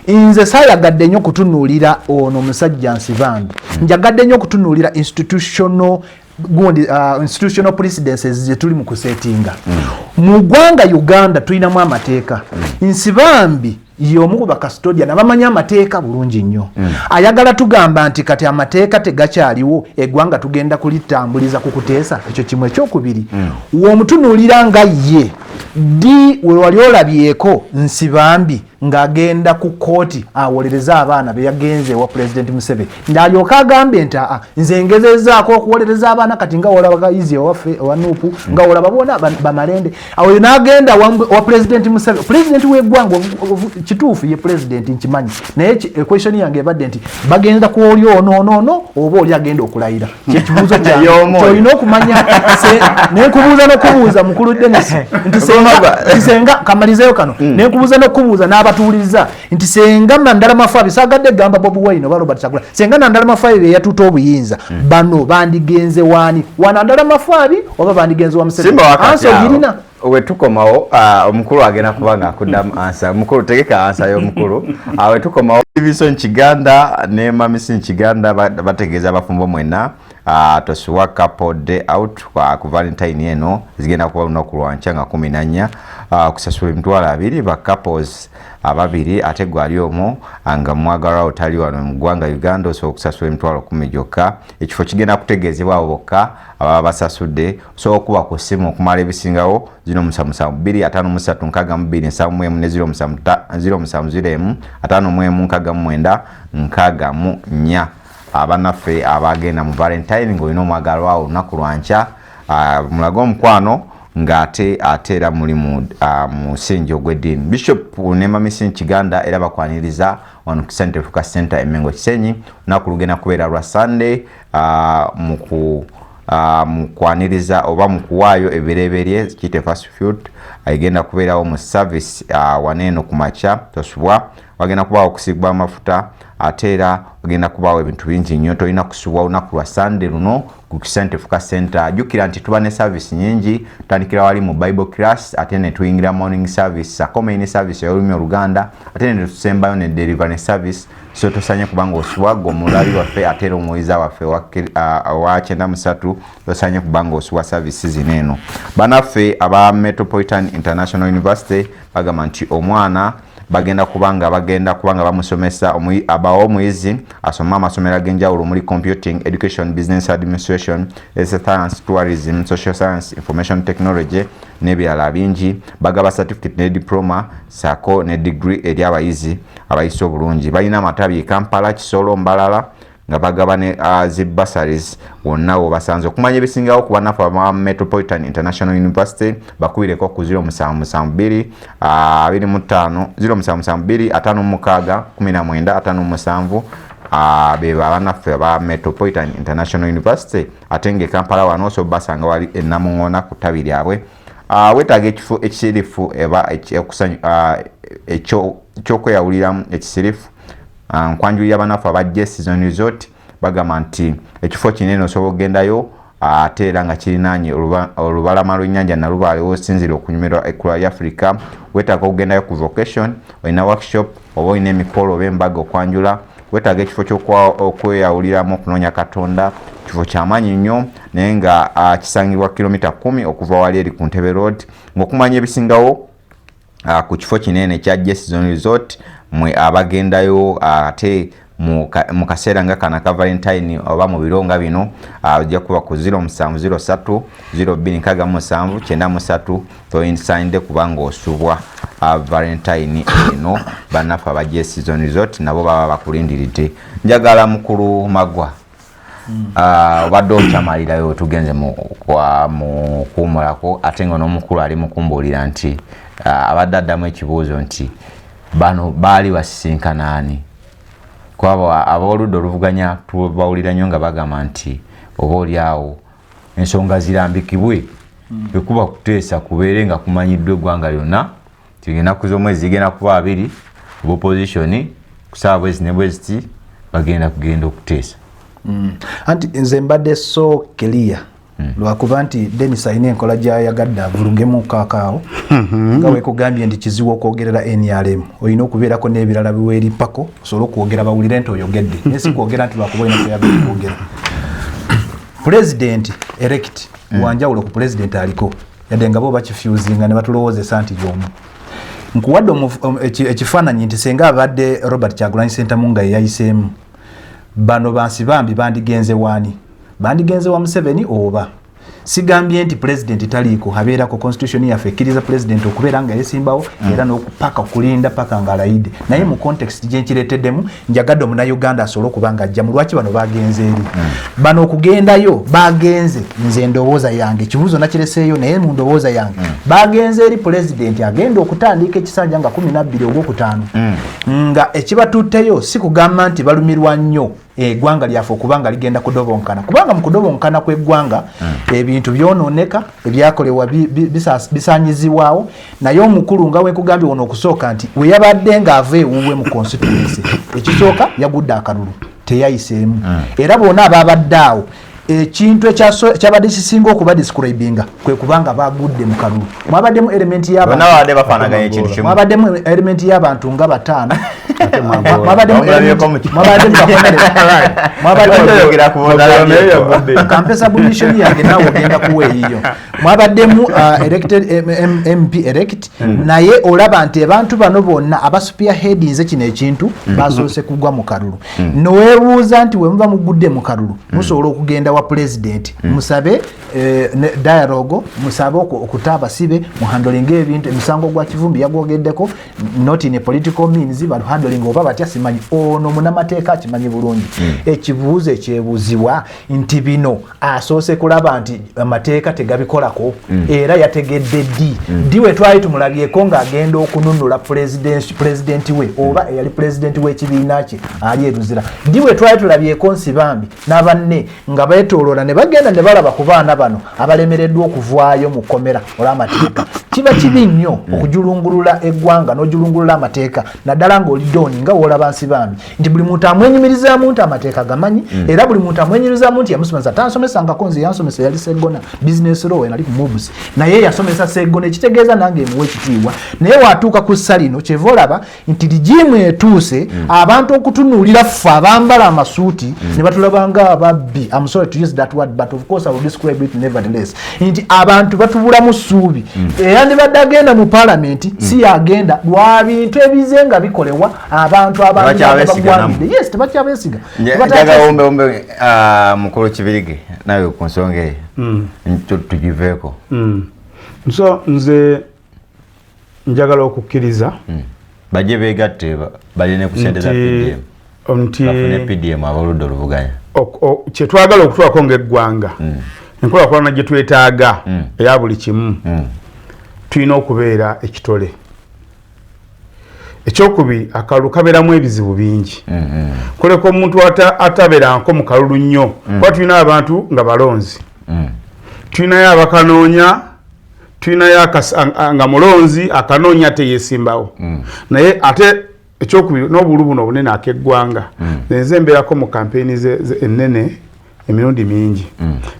nze saayagadde nnyo kutunuulira ono musajja Nsibambi njagadde nnyo kutunuulira institutional precedences ze tuli mu kusetinga mu ggwanga Uganda tulinamu amateeka Nsibambi y'omu ku bakastodian abamanya amateeka bulungi nnyo ayagala tugamba nti kati amateeka tegakyaliwo eggwanga tugenda kulitambuliza ku kuteesa ekyo kimu ekyokubiri w'omutunuulira nga ye we wali olabyeko Nsibambi ng'agenda ku kooti awolereza abaana be yagenze wa President Museveni ndalyoka agambe nti nze ngezezaako okuwolereza abaana kati nga wolaba gayizi owaffe owa Nuupu nga wolaba bona bamalende awo n'agenda wa President Museveni President w'eggwanga kituufu ye President nkimanyi naye equation yange ebadde nti bagenda ku oli ono oba oli agenda okulayira kyekibuuzo kyolina okumanya nekubuuza n'okubuuza mukulu Dennis nti senga kamalizeyo kano nekubuuza n'okubuuza n'abatuuliza nti senga Nandala Mafaabi saagadde gamba Bobi Wine oba Robert Kyagulanyi senga Nandala Mafaabi be yatuuta obuyinza bano bandigenze waani wa Nandala Mafaabi oba bandigenze wa Museveni ansa ogirina wetukomawo omukulu agenda kubanga akuddamu ansa omukulu tegeka ansa y'omukulu wetukomawo Division Kiganda ne Mamisi Kiganda bategeeza abafumbo mwena tosuwa couple day out ku Valentine eno zigenda kuba lunaku lwanca nga 14 kusasula emitwalo 2 ba couples ababiri ate gwali omwo nga mwagala otali wano mu ggwanga Uganda so okusasula emitwalo 10 gyokka ekifo kigenda kutegeezebwa abo bokka ababa basasudde so okuba ku ssimu okumala ebisingawo 0772 abanaffe abagenda mu Valentine ng'olina omwagalwa awo olunaku lwanca mulaga omukwano ng'ate era muli mu musingi ogw'eddiini Bishop ne Mamisi Kiganda era bakwaniriza wano ku St. Fuka Center Emengo Kisenyi olunaku lugenda kubeera lwa Sunday mu kwaniriza oba mu kuwaayo ebireeberye kiyite fast food egenda kubeerawo mu service waneeno ku makya tosubwa wagenda kubaawo okusiigibwa amafuta ate era ogenda kubaawo ebintu bingi nnyo tolina kusubwa olunaku lwa Sunday luno ku St. Fuka Center jjukira nti tuba ne service nyingi tutandikira wali mu Bible class ate ne tuyingira morning service main service y'olulimi Oluganda ate ne tusembayo ne delivery service so tosanye kubanga osubwa gomulabi waffe ate era omuyiza waffe wa 93 tosanye kubanga osubwa services zineeno banaffe aba Metropolitan International University bagamba nti omwana bagenda kubanga bamusomesa abawo omuyizi asoma amasomero ag'enjawulo muri computing education business administration science tourism social science information technology n'ebirala bingi bagaba certificate ne diploma sako ne degree eri abayizi abayise obulungi balina amatabi Kampala Kisolo Mbalala nga bagaba ne bursaries wonna wo basanze okumanya ebisingawo ku banafu aba Metropolitan International University bakubireko ku 0772 25 0772 56 19 beba banafu aba Metropolitan International University atenge Kampala wano so basanga wali enamungona ku tabi lyabwe wetaaga ekifo ekisirifu eba ekyokweyawuliramu ekisirifu nkwanjulira banafu abajja Season Resort bagamba nti ekifo kinene osobola ogendayo ate era nga kirinaanye olubalama lw'ennyanja Nalubaale osinzira okunyumirwa ekkula ya Africa wetaaga okugendayo ku vocation olina workshop oba olina emikolo oba embaga okwanjula wetaaga ekifo ky'okweyawuliramu okunoonya Katonda kifo kyamaanyi nnyo naye nga kisangibwa kilomita 10 okuva wali eri ku Ntebe Road ng'okumanya ebisingawo ku kifo kinene ekya Season Resort mwe abagendayo ate mu kaseera nga kana ka Valentine oba mu bironga bino ajja kuba ku 0703 0267 93 toyinsande kubanga osubwa Valentine eno banafa baje season resort nabo baba bakulindirite njagala mukulu magwa obadde okyamalirayo tugenze mu kuwumulako ate nga n'omukulu ali mukumbulira nti abadde addamu ekibuuzo nti bano baali basisinkanaani kwaba ab'oludda oluvuganya tubawulira nnyo nga bagamba nti oba oli awo ensonga zirambikibwe ekuba kuteesa kubeere nga kumanyiddwa eggwanga lyonna ennaku z'omwezi zigenda kuba 2 ku opposition kusaba bwezi ne bweziti bagenda okuteesa anti nze mbadde so clear lwakuba nti Denis ayina enkola gy'ayagadde avulungemu kakaawo nga weekugambye nti kizibu okwogerera NRM olina okubeerako n'ebirala biweeripako osobola okwogera bawulire nti oyogedde naye si kwogera nti lwakuba olina kweyagala okwogera president elect wanjawulo ku president aliko yadde nga bo bakifusinga ne batulowoozesa nti y'omu nkuwadde ekifaananyi nti senga abadde Robert Kyagulanyi Ssentamu nga yeyayiseemu bano bansi bambi bandigenze wani bandigenze wa Museveni oba sigambye nti president taliiko habeerako constitution yaffe ekkiriza president okubeera nga yesimbawo era n'okupaka okulinda paka nga alayidde naye mu context gyenkireeteddemu njagadde omunnayuganda asobole okuba nga ajja mu lwaki bano bagenze eri bano okugendayo bagenze nze ndowooza yange kibuuzo nakireseeyo naye mu ndowooza yange bagenze eri president agenda okutandika ekisanja nga 12 ogwokutaano nga ekibatuuteyo si kugamba nti balumirwa nnyo eggwanga lyaffe okubanga ligenda kudobonkana kubanga mu kudobonkana kw'eggwanga ebintu byononeka ebyakolebwa bisaanyizibwawo naye omukulu nga wenkugambye wano okusooka nti we yabadde ng'ava ewuwe mu constituency ekisooka yagudde akalulu teyayiseemu era bonna ababadde awo ekintu ekyabadde kisinga okuba describinga kwe kubanga bagudde mu kalulu mwabaddemu element mwabaddemu element y'abantu nga 5 kampesa bulishoni yange nawe ogenda kuweeyiyo mwabaddemu elected MP elect naye olaba nti abantu bano bonna abasupia headinze kino ekintu basoose kugwa mu kalulu noweebuuza nti we muba mugudde mu kalulu musobola okugenda wa president musabe dialogue musabe okutaba sibe muhandling ebintu emisango gwa Kivumbi yagwogeddeko not in a political means but handling oba batya simanyi ono munamateeka akimanyi bulungi ekibuuzo ekyebuuzibwa nti bino asoose kulaba nti amateeka tegabikolako era yategedde ddi we twali tumulabyeko ng'agenda okununula president we oba eyali president w'ekibiina kye ali eruzira ddi we twali tulabyeko Nsibambi n'abanne nga beetooloola ne bagenda ne balaba ku baana bano abalemereddwa okuvaayo mu kkomera olw'amateeka kiba kibi nnyo okujulungulula eggwanga n'ojulungulula amateeka naddala ng'oli doni nga woolaba Nsibambi nti buli muntu amwenyumirizaamu nti amateeka gamanyi era buli muntu amwenyumirizaamu nti yamusomesa tansomesangako nze yansomesa yali Seggona business law enali ku moves naye yasomesa Seggona ekitegeeza nange emuwa ekitiibwa naye waatuuka ku ssa lino kyeva olaba nti ligimu etuuse abantu okutunuulira ffe abambala amasuuti ne batulabanga ababbi I'm sorry to use that word but of course I will describe it nevertheless nti abantu batubulamu ssuubi era ne badde agenda mu parliament si yagenda lwa bintu ebize nga bikolewa abantu abagwanidde yes tebakyabesiga ombe mukulu Kibirige nawe ku nsonga eyo tugiveeko so nze njagala okukkiriza bajje beegatte balina ku ssente za PDM bafune PDM abaludde oluvuganya kyetwagala okutwako ng'eggwanga enkolagana gye twetaaga eya buli kimu tulina okubeera ekitole ekyokubiri akalulu kabeeramu ebizibu bingi koleka omuntu atabeeranko mu kalulu nnyo kuba tulina abantu nga balonzi tulinayo abakanoonya tulinayo nga mulonzi akanoonya teyeesimbawo naye ate ekyokubiri n'obulu buno obunene ak'eggwanga nze mbeerako mu kampeyini ennene emirundi mingi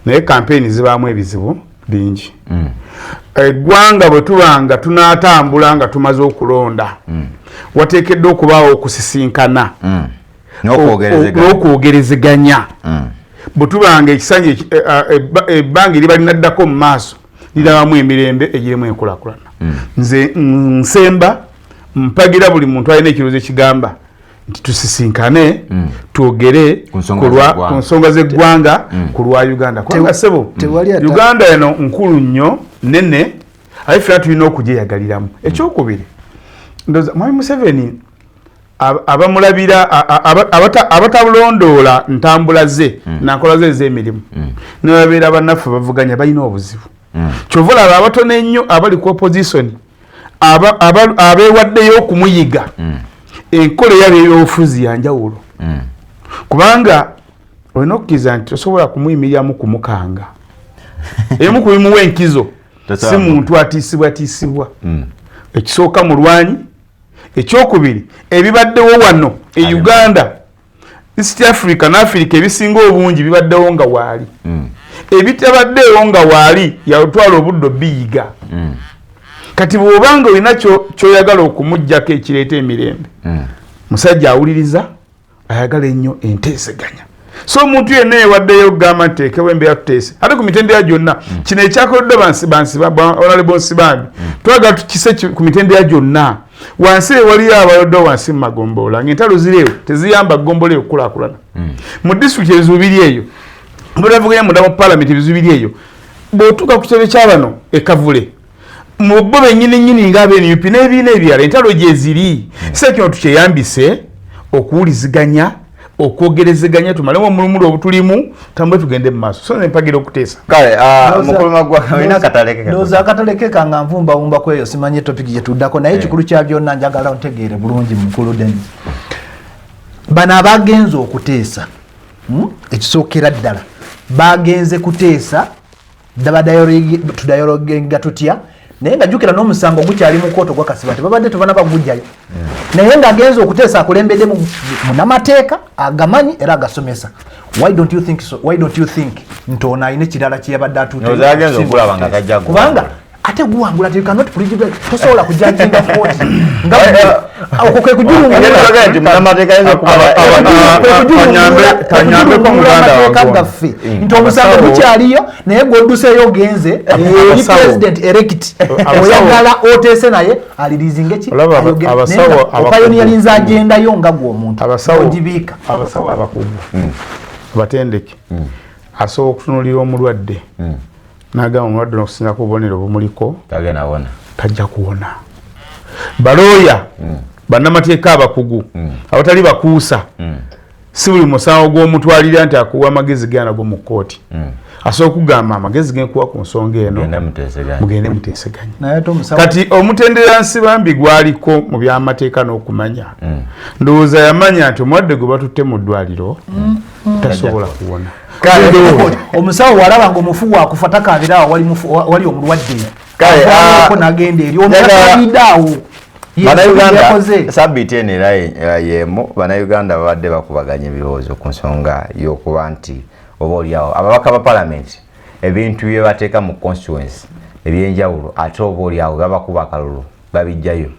naye kampeyini zibaamu ebizibu bingi eggwanga bwe tubanga tunaatambula nga tumaze okulonda wateekeddwa okubaawo okusisinkana n'okwogerezeganya bwe tubanga ekisanja ebbanga eriba linaddako mu maaso lirabamu emirembe egirimu enkulaakulana nze nsemba mpagira buli muntu alina ekirowoozo ekigamba nti tusisinkane twogere ku nsonga z'eggwanga ku lwa Uganda kubanga sebo Uganda eno nkulu nnyo nene aye ffe tulina okugyeyagaliramu ekyokubiri ndoza Mwami Museveni abamulabira abatabulondoola ntambula ze nankola ze ez'emirimu nebabeera bannaffe bavuganya balina obuzibu kyova olaba abatono ennyo abali ku opposition abeewaddeyo okumuyiga enkola ey'ebyobufuzi yanjawulo kubanga olina okukkiriza nti tosobola kumuyimiriramu kumukanga emu ku bimuwa enkizo si muntu atiisibwatiisibwa ekisooka mulwanyi ekyokubiri ebibaddewo wano e Uganda East Africa n'Africa ebisinga obungi bibaddewo nga waali ebitabaddewo nga waali yatwala obuddo biyiga kati bw'obanga olina ky'oyagala okumuggyako ekireeta emirembe musajja awuliriza ayagala ennyo enteeseganya so omuntu yenna yewaddeyo okugamba nti teekewo embeera tuteese ate ku mitendera gyonna kino ekyakoledde Honorable Nsibambi twagala tukise ku mitendera gyonna wansi waliyo abaloddewo wansi mu magombolola ng'entalo zireewo teziyamba ggombolola eyo okukulaakulana mu disitulikiti ebizibu biri eyo mutavuganya munda mu paalamenti ebizibu biri eyo bw'otuuka ku kitebe ky'abano ekavule mu bo bennyini ng'abeNUP n'ebibiina ebirala entalo gye ziri so kino tukyeyambise okuwuliziganya okwogerezeganya tumalemu omulumulu obutulimu tambwe tugende mu maaso so nempagira okuteesa kale mukulu magwa ina kataleke ndoza kataleke kanga nvumba kweyo simanye topic gye tuddako naye kikulu kya byonna njagala ontegeere bulungi mukulu Dennis bana abagenze okuteesa ekisookera ddala bagenze kuteesa tudayologenga tutya naye nga jjukira n'omusango gukyali mu kooto gwa Kasiba tebabadde tebana bagujjayo naye nga agenze okuteesa akulembedde munamateeka agamanyi era agasomesa why don't you think ntoona ayina ekirala kyeyabadde atuuteyo kubanga ate guwangula you cannot prejudge tosobola kujjajinga kooti nga okwo kwe kujulungula gaffe nti omusango gukyaliyo naye gw'odduseeyo ogenze president elect oyagala oteese naye alirizinga ki opayoniyalinza agendayo nga gw'omuntu ogibiika abasawo abakugu abatendeke asobola okutunulira omulwadde nagamba omulwadde n'okusinga ku bubonero bumuliko tajja kuwona balooya bannamateeka abakugu abatali bakuusa si buli musango gw'omutwalira nti akuwa amagezi ge anago mu kkooti asobola okugamba amagezi genkuwa ku nsonga eno mugende muteeseganya kati omutendera Nsibambi gwaliko mu byamateeka n'okumanya ndowooza yamanya nti omulwadde gwe batutte mu ddwaliro tasobola kuwona omusawo walaba nga omufu wakufa takabiraawo wali omulwadde ko nagenda eri omusaabidaawo Bannayuganda sabbiiti eno era yemu Bannayuganda babadde bakubaganya ebirowoozo ku nsonga y'okuba nti oba oliawo ababaka ba paalamenti ebintu bye bateeka mu constituency ebyenjawulo ate oba oliawo babakuba akalulu babijjayo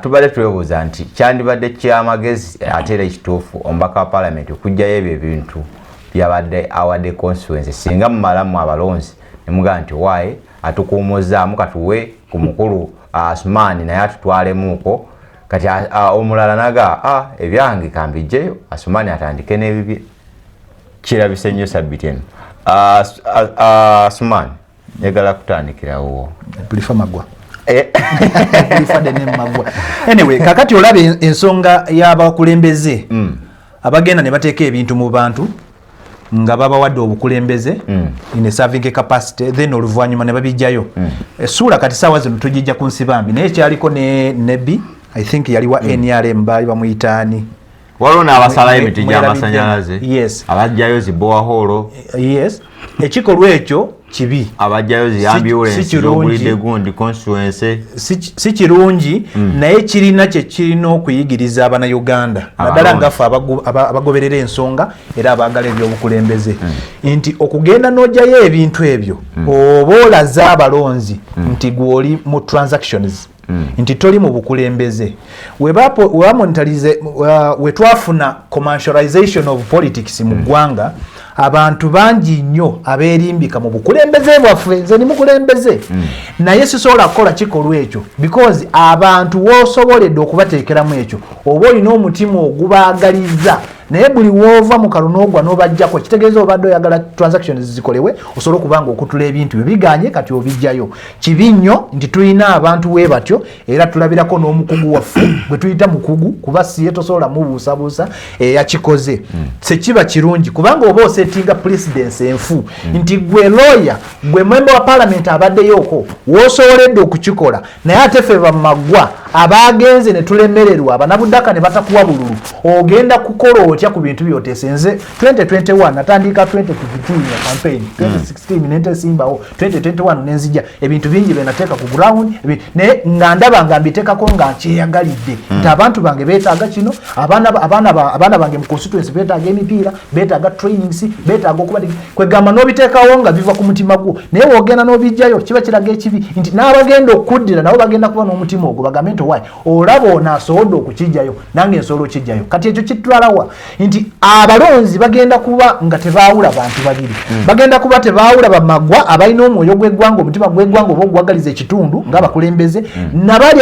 tubadde twebuuza nti kyandibadde kyamagezi ate era ekituufu omubaka wa paalamenti okugjayo ebyo ebintu byabadde awadde constituency singa mumalamu abalonzi nemugamba nti waaye atukuumuzaamu katuwe ku mukulu Asumani naye atutwalemuuko kati omulala naga ebyange kambijjeyo Asumani atandike n'ebibye kirabise nnyo sabbiiti eno Asumani njagala kutandikirawo pulifa magwa anyway kakati olaba ensonga y'abakulembeze abagenda ne bateeka ebintu mu bantu nga babawadde obukulembeze in a serving capacity then oluvannyuma ne babijjayo essuula kati saawa zino tugijja ku Nsibambi naye kyaliko ne Nebi I think yaliwa NRM baali bamuyitaani waliwo n'abasalayo emiti gy'amasannyalaze yes abajjayo ziboaholo yes ekikolwa ekyo kibi abajjayo zi ambulance z'obulidde gundi constituency si kirungi naye kirina kye kirina okuyigiriza Abannayuganda naddala ngaffe abagoberera ensonga era abaagala ebyobukulembeze nti okugenda n'ojjayo ebintu ebyo oba olaze abalonzi nti gw'oli mu transactions nti toli mu bukulembeze webamonitalize wetwafuna commercialization of politics mu ggwanga abantu bangi nnyo abeerimbika mu bukulembeze bwaffe nze ni mukulembeze naye sisobola kukola kikolwa ekyo because abantu woosoboledde okubateekeramu ekyo oba olina omutima ogubaagaliza naye buli woova mu kalulu n'ogwa n'obajjako kitegeeza obadde oyagala transactions zikolewe osobola okubanga okutula ebintu byo biganye kati obijjayo kibi nnyo nti tulina abantu we batyo era tulabirako n'omukugu waffe bwe tuyita mukugu kuba siye tosobola mubuusabuusa eyakikoze sekiba kirungi kubanga oba osetinga presidency enfu nti gwe lawyer gwe member wa parliament abaddeyooko woosoboledde okukikola naye ate ffe bamaggwa abagenze ne tulemererwa abanabuddaka ne batakuwa bululu ogenda kukola otya ku bintu byoteese nze 2021 natandika 2015 ya campaign 2016 nente simbawo 2021 nenzija ebintu bingi benateeka ku ground ne ngandaba ngambiteekako nga nkyeyagalidde nti abantu bange beetaaga kino abaana bange mu constituency beetaaga emipiira beetaaga trainings beetaaga okuba kwegamba n'obiteekawo nga biva ku mutima gwo naye wogenda n'obijjayo kiba kiraga ekibi nti n'abagenda okuddira nabo bagenda kuba n'omutima ogwo bagambe nti why olaba onaasobodde okukijjayo nange nsobola okijjayo kati ekyo kitwalawa nti abalonzi bagenda kuba nga tebaawula bantu babiri bagenda kuba tebaawula bamaggwa abalina omwoyo gw'eggwanga omutima gw'eggwanga oba ogwagaliza ekitundu ng'abakulembeze nabali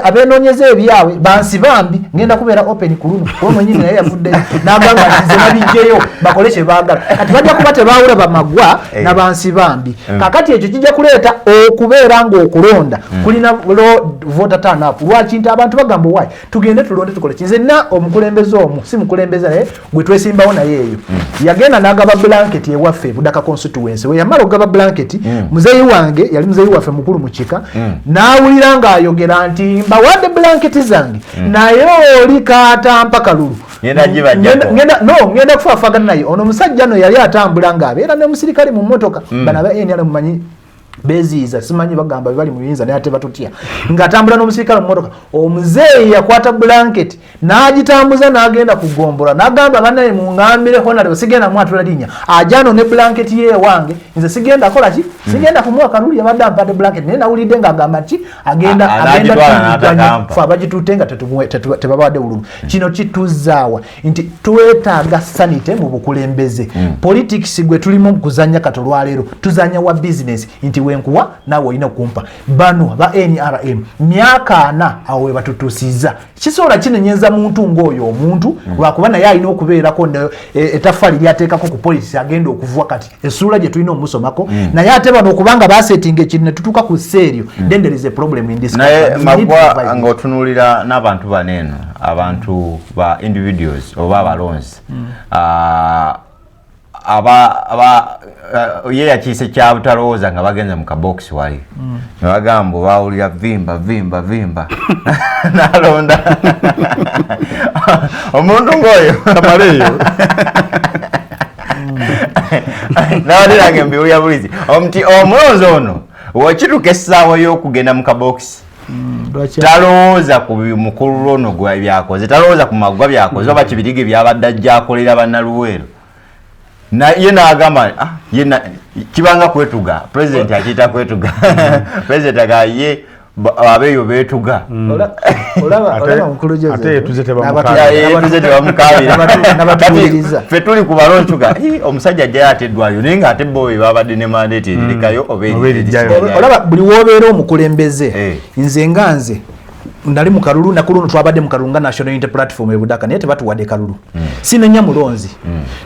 abeenoonyeza ebyabwe bansi bambi ngenda kubeera open ku luno kuba mwenyini naye yavuddeyo n'agamba nti nze babijjeyo bakole kye baagala kati bajja kuba tebaawula bamaggwa nabansi bambi kakati ekyo kijja kuleeta okubeera ng'okulonda kulina voter turn up lwaki nti abantu bagamba wayi tugende tulonde tukole kinzenna omukulembeze omu si mukulembeze naye gwe twesimbawo naye eyo yagenda n'agaba blanket ewaffe Budaka constituency we yamala ogaba blanket muzeeyi wange yali muzeeyi waffe mukulu mu kika n'awulira ng'ayogera nti mbawadde blanket zange naye oli kaatampa kalulu ngenda kufaafagana naye ono musajja no yali atambula ng'abeera ne musirikale mu mmotoka bana ba NRM mumanyi beziza simanyi bagamba bali mu yinza naye ate batutya ngatambula n'omusirikale mu motoka omuzeeyi yakwata blanket n'agitambuza n'agenda kugombola n'agamba banaye mungambire honorable sigenda mwatula linnya ajano ne blanket ye wange nze sigenda kola ki sigenda kumuwa kalulu yabadde ampadde blanket naye nawulidde ng'agamba ki agenda fa abagitutenga tebabawadde bululu kino kituzaawa nti twetaaga sanite mu bukulembeze politics gwe tulimu kuzanya katolwaleero tuzanya wa business nti wenkuwa nawe olina okumpa bano ba NRM myaka 4 awo we batutusiza kisobola kinenyeza muntu ng'oyo omuntu lwakuba naye alina okubeerako ettaffaali lyateekako ku poliisi agenda okuvuwa kati essuula gye tulina omusomako naye ate bano okubanga basetinga ekintu ne tutuuka ku sseeryo then there is a problem in this naye magwa ng'otunuulira n'abantu baneeno abantu ba individuals oba abalonzi ye yakiise kya butalowooza nga bagenze mu kabox wali ne bagamba bawulira vimba n'alonda omuntu ng'oyo kamaleeyo nawadiranga embiwulya bulizi omuti omulonzi ono wekituuka essaawa y'okugenda mu kabox talowooza ku mukulu ono byakoze talowooza ku maggwa byakoze oba kibirige byabadde ajja akolera bannaluweero ye n'agamba kibanga kwetuga president akiyita kwetuga president agaye abeeyo beetuga ate tuze tebamukabira ffe tuli ku baloncuga omusajja ajjayo ate eddwaliro naye ng'ate bowe babadde ne mandate erikayo olaba buli woobeera omukulembeze nze nga nze ndali mu kalulu nakuluno twabadde mu kalulu nga National Unity Platform e Budaka naye tebatuwadde kalulu sinenya mulonzi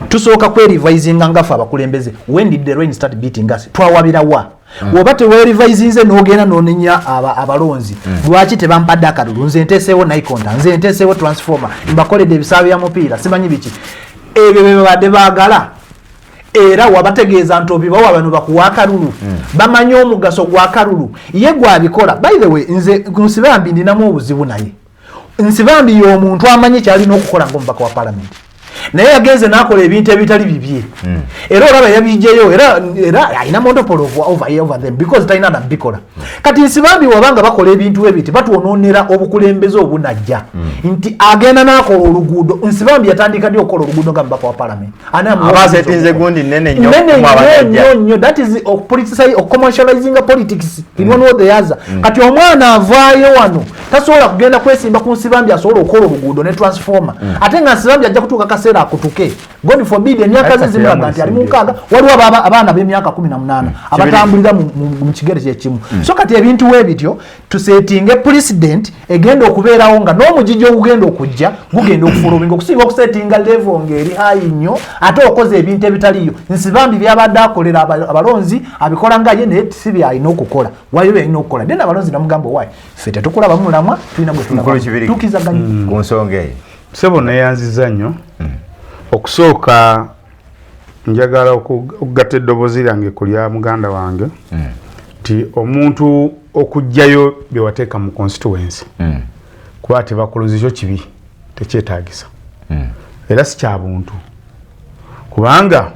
tusooka kwerivisinga ngafe abakulembeze when did the rain start beating us twawabirawa woba tewerivisinze n'ogenda n'onenya abalonzi lwaki tebampadde akalulu nze nteeseewo naikonta nze nteeseewo transformer mbakoledde ebisaabe bya mupiira simanyi biki ebyo bye babadde baagala era wabategeeza nti obibawa bano bakuwa akalulu bamanyi omugaso gwa kalulu ye gwabikola by the way nze nsibambi ndinamu obuzibu naye nsibambi y'omuntu amanyi kyalina okukola ng'omubaka wa parliament naye yagenze n'akola ebintu ebitali bibye era olaba yabijeyo era alina monopoly over them because talina nabikola kati Nsibambi wabanga bakola ebintu ebiti batwonoonera obukulembeze obunajja nti agenda n'akola oluguudo Nsibambi yatandika ddi okukola oluguudo nga mubaka wa parliament abasetinze gundi nene nnyo that is commercializing politics in one way or the other kati omwana avaayo wano tasobola kugenda kwesimba ku Nsibambi asobola okukola oluguudo ne transformer ate nga Nsibambi ajja kutuuka kaseera akutuke God forbid emyaka zizimulaga nti ali mu nkaaga waliwo abaana b'emyaka 18 abatambulira mu kigere kyekimu so kati ebintu webityo tusetinge president egenda okubeerawo nga n'omugijjo ogugenda okujja gugenda okufolowinga okusinga okusetinga level ng'eri high nnyo ate okoze ebintu ebitaliyo Nsibambi byabadde akolera abalonzi abikola nga ye naye si byalina okukola wayo byalina okukola then abalonzi namugamba owaye ffe tetukola bamulamwa tulina bwe tulaba tukizaganya ku nsonga eyo sebo neyanziza nnyo okusooka njagala okugatta eddoboozi lyange ku lya muganda wange nti omuntu okugjayo bye wateeka mu constituency kuba tebakolozi kyo kibi tekyetaagisa era si kya buntu kubanga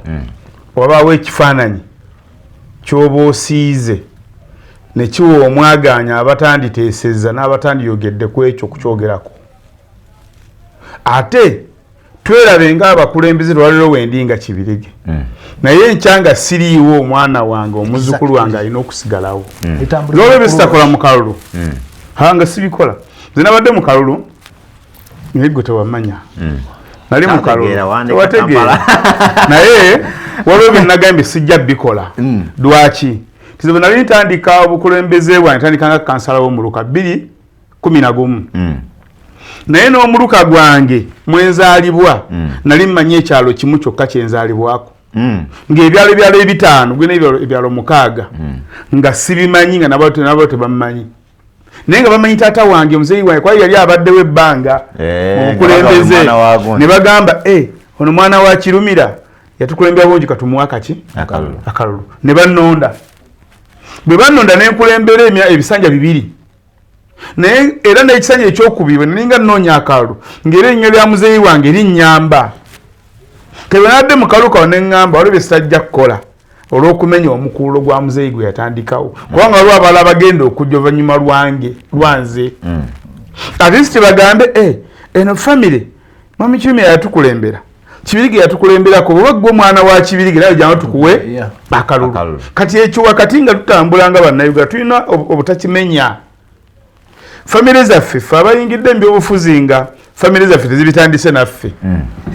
wabaawo ekifaananyi ky'oba osiize ne kiwa omwaganya abatanditeesezza n'abatandiyogedde ku ekyo kukyogerako ate twerabe ng'abakulembeze lwaliro wendi nga Kibirige naye nkyanga siriiwo omwana wange omuzzukulu wange alina okusigalawo lwolwo besitakola mu kalulu hanga sibikola nze nabadde mu kalulu naye gwe tewamanya nali mu kalulu tewategeera naye waliwo bye nagambye sijja bikola lwaki tizibu nali ntandika obukulembeze bwange ntandika nga kansala w'omuluka 2011 naye n'omuluka gwange mwenzaalibwa nali mmanyi ekyalo kimu kyokka kyenzaalibwako ng'ebyalo ebitaano gwena ebyalo 6 nga sibimanyi nga nabo tebamumanyi naye nga bamanyi taata wange muzeeyi wange kwali yali abaddewo ebbanga obukulembeze ne bagamba ono mwana wa Kirumira yatukulembera bungi katumuwa kaki akalulu ne bannonda bwe bannonda nenkulembera ebisanja 2 naye era n'ekisanja ekyokubiri nalinga nnoonya akalulu ng'era erinnya lya muzeeyi wange linnyamba kebe nadde mu kalulu kawo ne ŋŋamba waliwo bye sitajja kukola olw'okumenya omukululo gwa muzeeyi gwe yatandikawo kubanga waliwo abalala bagenda okujja oluvannyuma lwanze ate si tebagambe eno famire mami Kirumira yatukulembera Kibirige yatukulemberako bwe gwe mwana wa Kibirige naye jjangu tukuwe akalulu kati ekyo wakati nga tutambula nga bannayuganda tulina obutakimenya famire zaffe ffe abayingidde mu byobufuzi nga famire zaffe tezibitandise naffe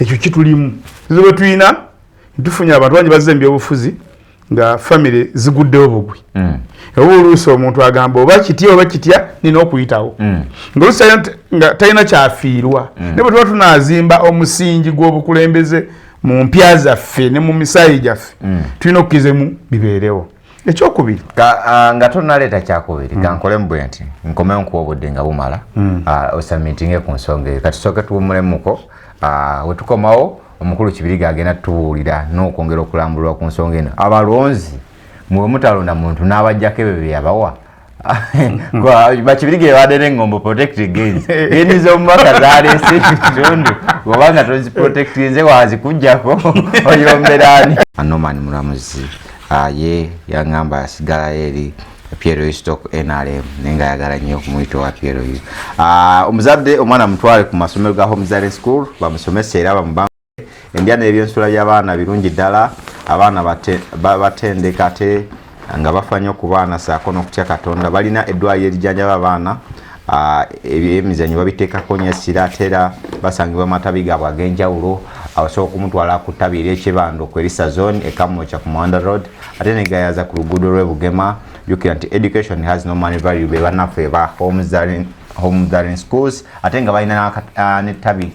ekyo kitulimu bwe tulina tufunye abantu bangi bazze mu byobufuzi nga famire ziguddewo bugwi oba oluusi omuntu agamba oba kitya nina okuyitawo ngaoluusi nga talina kyafiirwa ne bwe tuba tunaazimba omusingi gw'obukulembeze mu mpya zaffe ne mu misaayi gyaffe tulina okukirizemu bibeerewo ekyokubiri nga tonaleeta kyakubiri kankolemu bwe nti nkomewo nkuwa obudde nga bumala osamitinge ku nsonga eyo kati tusooke tuwumulemuko we tukomawo omukulu Kibirige agenda tubuulira n'okwongera okulambulwa ku nsonga eno abalonzi mwe mutalonda muntu n'abajjako ebyo bye yabawa bakibirige badde n'engombo protected gains gendi z'omubaka zaleese ekitundu obanga toziprotectinze wazikujjako oyomberaani Anoman mulamuzi ye yaŋŋamba yasigala eri Pierre Stock NRM nenga yagala nnyo okumuyita wa Pierre omuzadde omwana mutwale ku masomero ga Home School bamusomesa era bamubanga endya n'ebyensula by'abaana birungi ddala abaana batendeka ate nga bafanya ku baana saako n'okutya Katonda balina eddwaliro erijjanjaba abaana emizannyo babiteekako nnyo essira ate era basangibwa amatabi gaabwe ag'enjawulo abasobola okumutwala ku ttabi ery'ekibando ku Elisa Zone ekamocha ku Mwanda Road ate ne gayaza ku luguudo lw'e Bugema jjukira nti education has no money value be bannaffe ba Home Schools ate nga balina n'ettabi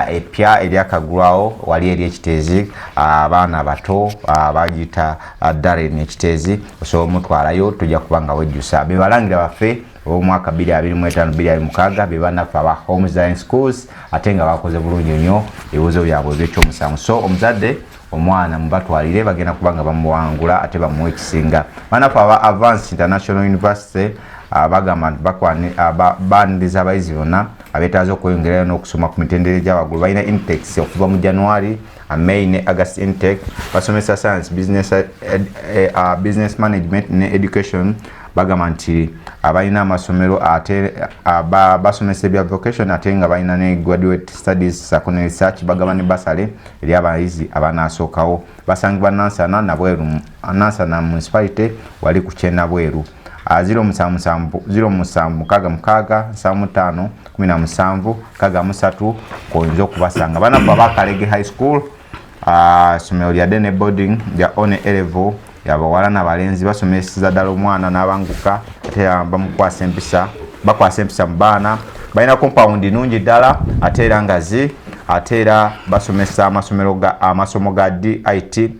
epya eryakagulwawo wali eri ekiteezi abaana bato bagiyita Darren ekiteezi osobola omutwalayo tujja kuba nga wejjusa be balangira baffe omwaka 2025-2026 be bannaffe aba Home Schools ate nga bakoze bulungi nnyo ebibuuzo byabwe eby'ekyomusango so omuzadde omwana mubatwalire bagenda kuba nga bamuwangula ate bamuwa ekisinga bannaffe aba Advanced International University bagamba bandiza abayizi bonna abetaaza okweyongerayo n'okusoma ku mitendera egy'awaggulu balina intakes okuva mu January, May ne August intake. Basomesa science, business management ne education. Bagamba nti abalina amasomero ate basomesa ebya vocation ate nga balina ne graduate studies secondary research. Bagamba ne basale eri abayizi abanaasookawo basangibwa Nansana na Bweru. Nansana municipality wali ku Kyenda Bweru. 0776517 koyinza okubasanga bana Bakalege high school somero lya Dene boarding ya one level yabawala n'abalenzi basomesa ddala omwana n'abanguka ate bamukwasa empisa mu baana balina compound nungi ddala ate era ngazi ate era basomesa amasomo ga DIT.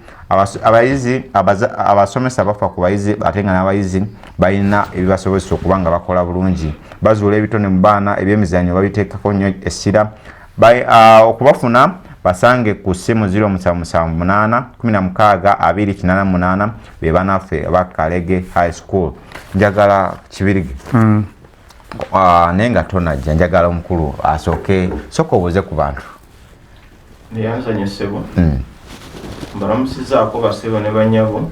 Abayizi abasomesa bafa ku bayizi ate nga n'abayizi balina ebibasobozesa okuba nga bakola bulungi. Bazuula ebitone mu baana ebyemizannyo babiteekako nnyo essira. Okubafuna basange ku ssimu 0778 be banaffe Bakalege high school. Njagala Kibirige naye nga tonajja njagala omukulu asooke sooka obuuze ku bantu. Neyanzanyesebwa mbalamusizaako basebo ne banyabo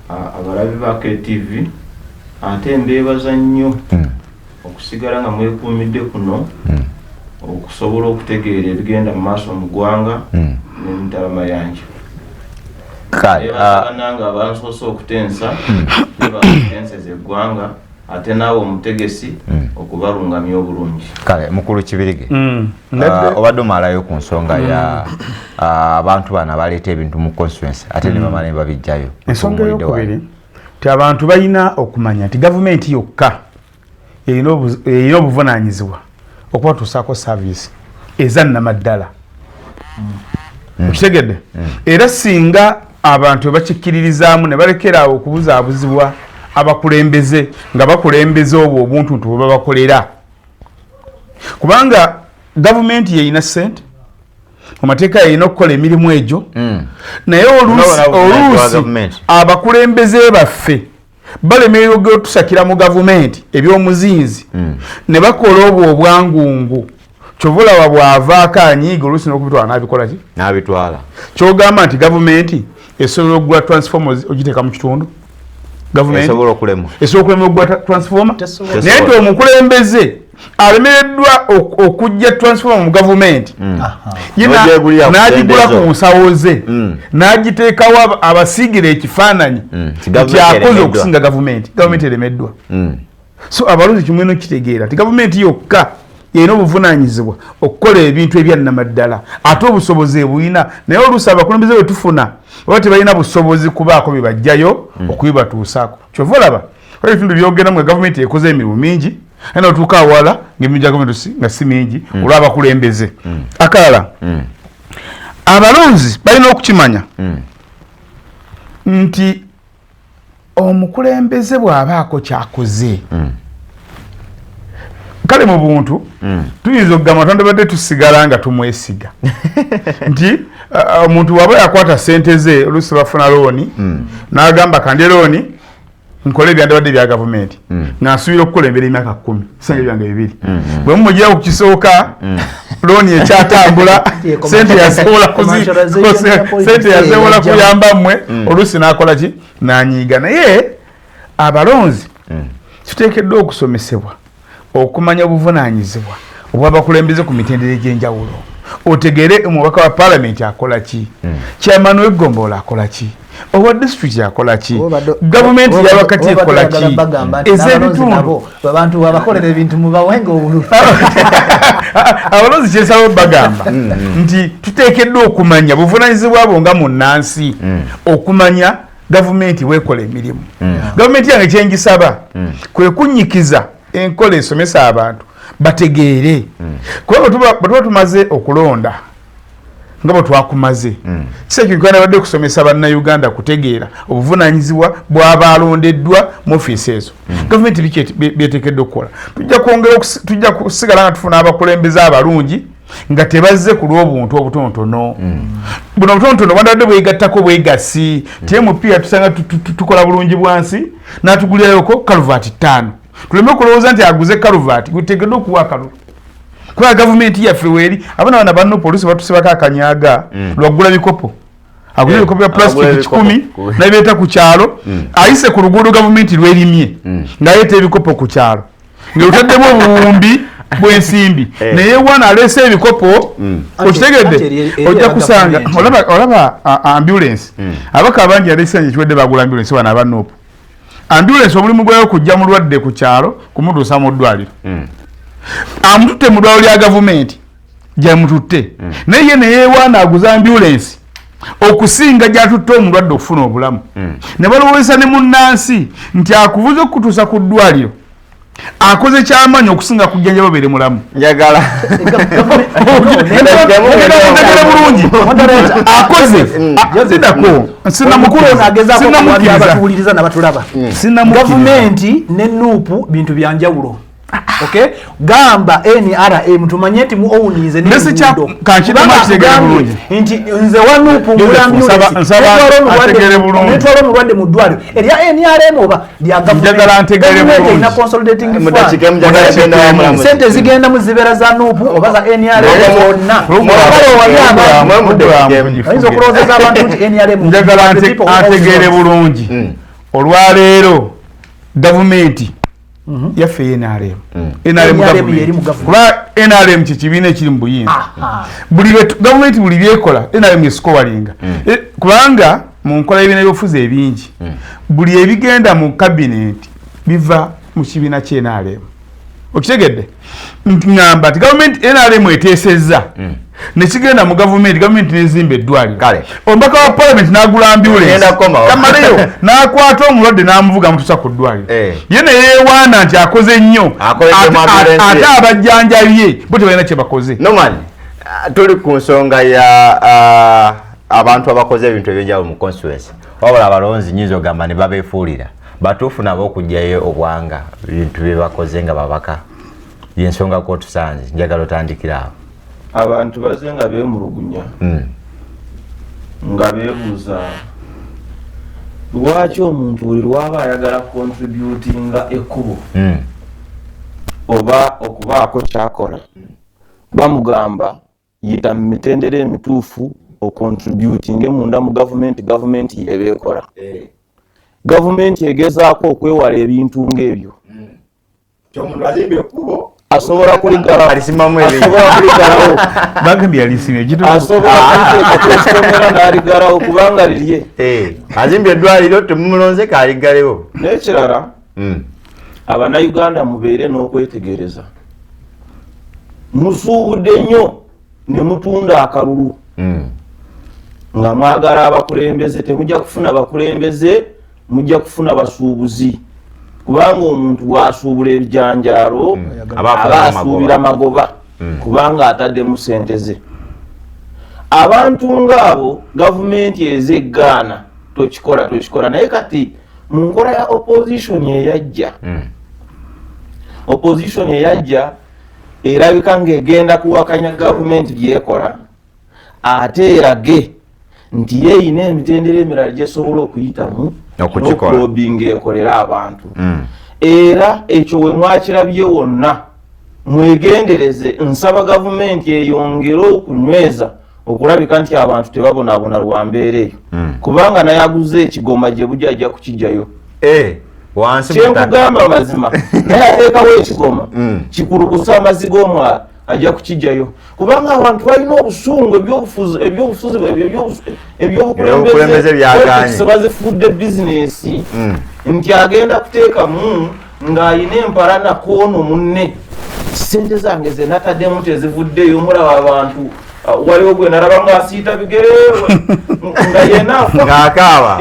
abalabi ba KTV ate mbeebaza nnyo okusigala nga mwekuumidde kuno okusobola okutegeera ebigenda mu maaso mu ggwanga n'emitalama yanjo. Nanga abansoose okutensa nebakutenseza eggwanga ate naawe omutegesi okubalungamya obulungi. Kale mukulu Kibirige obadde omalayo ku nsonga ya abantu bana baleeta ebintu mu constituency ate ne bamala ne babijjayo. Ensonga eyokubiri ti abantu balina okumanya nti gavumenti yokka erina obuvunaanyizibwa okubatuusaako service ezannamaddala. Okitegedde? Era singa abantu bakikkiririzaamu ne balekeraawo okubuzaabuzibwa abakulembeze nga bakulembeze obwo obuntu bwe babakolera, kubanga gavumenti yeyina ssente amateeka yeyina okukola emirimu egyo naye oluusi abakulembeze baffe balemererwa okutusakira mu gavumenti eby'omuzinzi ne bakola obwo obwangungu. Kyovulaba bw'avaako anyiiga oluusi n'okubitwala n'abikola ki? N'abitwala. Kyogamba nti gavumenti esobola okugula transformers ogiteeka mu kitundu? Gavumenti esobola okulema okugula transformer? Naye nti omukulembeze alemereddwa okujja transformer mu gavumenti n'agigula ku nsawo ze n'agiteekawo abasiigira ekifaananyi nti akoze okusinga gavumenti eremeddwa. So abalunzi kimwe n'okitegeera ti gavumenti yokka yena obuvunaanyizibwa okukola ebintu ebyannamaddala ate obusobozi ebulina, naye oluusi abakulembeze bwe tufuna oba tebalina busobozi kubaako bye bajjayo okubibatuusaako. Kyova olaba ebitundu byogeramu nga gavumenti ekoze emirimu mingi naye notuuka awala ng'emirimu gya gavumenti nga si mingi olw'abakulembeze. Akalala abalonzi balina okukimanya nti omukulembeze bw'abaako kyakoze kale mu buntu tuyinza okugamba tandibadde tusigala nga tumwesiga nti omuntu waba yakwata ssente ze oluusi bafuna looni n'agamba kandi looni nkole ebyandibadde bya gavumenti ng'asuubira okukulembera emyaka 10 sente byange 2 bwe mumugira ku kisooka looni ekyatambula ssente yasobola kuyamba mmwe oluusi n'akola ki n'anyiiga. Naye abalonzi tuteekeddwa okusomesebwa okumanya obuvunaanyizibwa obw'abakulembeze ku mitendera egy'enjawulo, otegeere omubaka wa paalamenti akola ki, chairman w'eggombolola akola ki, owa district akola ki, gavumenti y'abakati ekola ki, ez'ebitundu abantu babakolera ebintu mubawenga obululu. Abalonzi kyensaba bagamba nti tuteekeddwa okumanya buvunaanyizibwa bwo nga munnansi okumanya gavumenti weekola emirimu. Gavumenti yange kyengisaba kwe kunnyikiza enkola esomesa abantu bategeere kuba bwe tumaze okulonda nga bwe twakumaze kisekintu badde kusomesa bannayuganda kutegeera obuvunaanyizibwa bw'abalondeddwa mu ofiisi ezo. Gavumenti byeteekeddwa okukola. Tujja kusigala nga tufuna abakulembeze abalungi nga tebazze ku lw'obuntu obutonotono. Buno obutonotono bwandadde bwegattako bwegasi ti MPR tusanga tukola bulungi bwansi n'atugulirayoko kaluvati 5 tuleme kulowooza nti aguze kaluvati gutegedde okuwa akalulu kuba gavumenti yaffe weeri abana banno polisi batusibako akanyaga lwaggula bikopo agula ebikopo bya plastic 10 nabireeta ku kyalo ayise ku luguudo gavumenti lwerimye ng'aleeta ebikopo ku kyalo ng'olutaddemu obuwumbi bw'ensimbi naye wana aleese ebikopo okitegedde ojja kusanga olaba ambulance abaka abangi aleesanye kiwedde bagula ambulance wana abanoopu ambulance omulimu gwayo kujja mulwadde ku kyalo kumutuusa mu ddwaliro amututte mu ddwaliro lya gavumenti gyamututte naye ye neyeewaana aguza ambulance okusinga gyatutte omulwadde okufuna obulamu ne balowoolesa ne munnansi nti akuvuza okutuusa ku ddwaliro akoze kyamaanyi okusinga kujjanjaba beere mulamu njagala bulungi akoze sidako sinamukiriza nabatulaba gavumenti ne nuupu bintu byanjawulo okay gamba NRM tumanye nti mu ownize ne ndo kankitegere bulungi nti nze wanuupu mulambulwedde mu ddwaliro erya NRM oba lya gavumenti na consolidating fund sente zigenda mu zibeera za nuupu oba za NRM bonna ayinza okulowoozeza abantu nti NRM njagala ategeere bulungi olwaleero gavumenti yaffe NRM kuba NRM kikibiina ekiri mu buyinza gavumenti buli byekola NRM yesikowalinga kubanga mu nkola y'ebibiina by'obufuzi ebingi buli ebigenda mu kabineti biva mu kibiina kye NRM okitegedde ngamba ti gavumenti NRM eteesezza nekigenda mu gavumenti nezimba eddwaliro omubaka wa parliament n'agula ambulance kamaleyo n'akwata omulwadde n'amuvuga mutuusa ku ddwaliro ye ne yeewaana nti akoze nnyo ate abajjanjabye bo tebalina kye bakoze tuli ku nsonga ya abantu abakoze ebintu ebyenjawulo mu constituency wabula abalonzi nyinza ogamba ne babeefuulira batuufu nabo okugjayo obwanga bintu bye bakoze nga babaka yensonga kwotusanze njagala otandikira awo abantu baze nga beemulugunya nga beebuuza lwaki omuntu buli lwaba ayagala contributinga ekkubo oba okubaako kyakola bamugamba yita mu mitendera emituufu ocontributinge munda mu gavumenti yebeekola gavumenti egezaako okwewala ebintu ng'ebyo kyomuntu azimba ekkubo asobola kuligalawo bagambye alisimye asobola kulikomera n'aligalawo kubanga lirye azimbye eddwaliro temumulonze kaaligalewo n'ekirala abannayuganda mubeere n'okwetegereza musuubudde nnyo ne mutunda akalulu nga mwagala abakulembeze temujja kufuna bakulembeze mujja kufuna basuubuzi kubanga omuntu bw'asuubula ebijanjaalo aba asuubira magoba kubanga ataddemu ssente ze abantu ng'abo gavumenti ez'eggaana tokikola naye kati mu nkola ya opposition eyajja erabika ng'egenda kuwakanya gavumenti byekola ate erage nti yeeyina emitendera emirala gyesobola okuyitamu n'okulobinga ekolera abantu era ekyo we mwakirabye wonna mwegendereze nsaba gavumenti eyongere okunyweza okulabika nti abantu tebabonaabona lwa mbeera eyo kubanga naye aguze ekigoma gye bujja ajja kukijjayo kyenkugamba mazima naye ateekawo ekigoma kikulukusa amazzi g'omwala ajja kukijjayo kubanga abantu balina obusungu ebyobukulembeze bazifudde bizinesi nti agenda kuteekamu ng'ayina empala nakoono munne sente zange ze nataddemu tezivuddeyo mulaba abantu waliwo gwe nalaba ng'asiita bigere nga yenaakaaba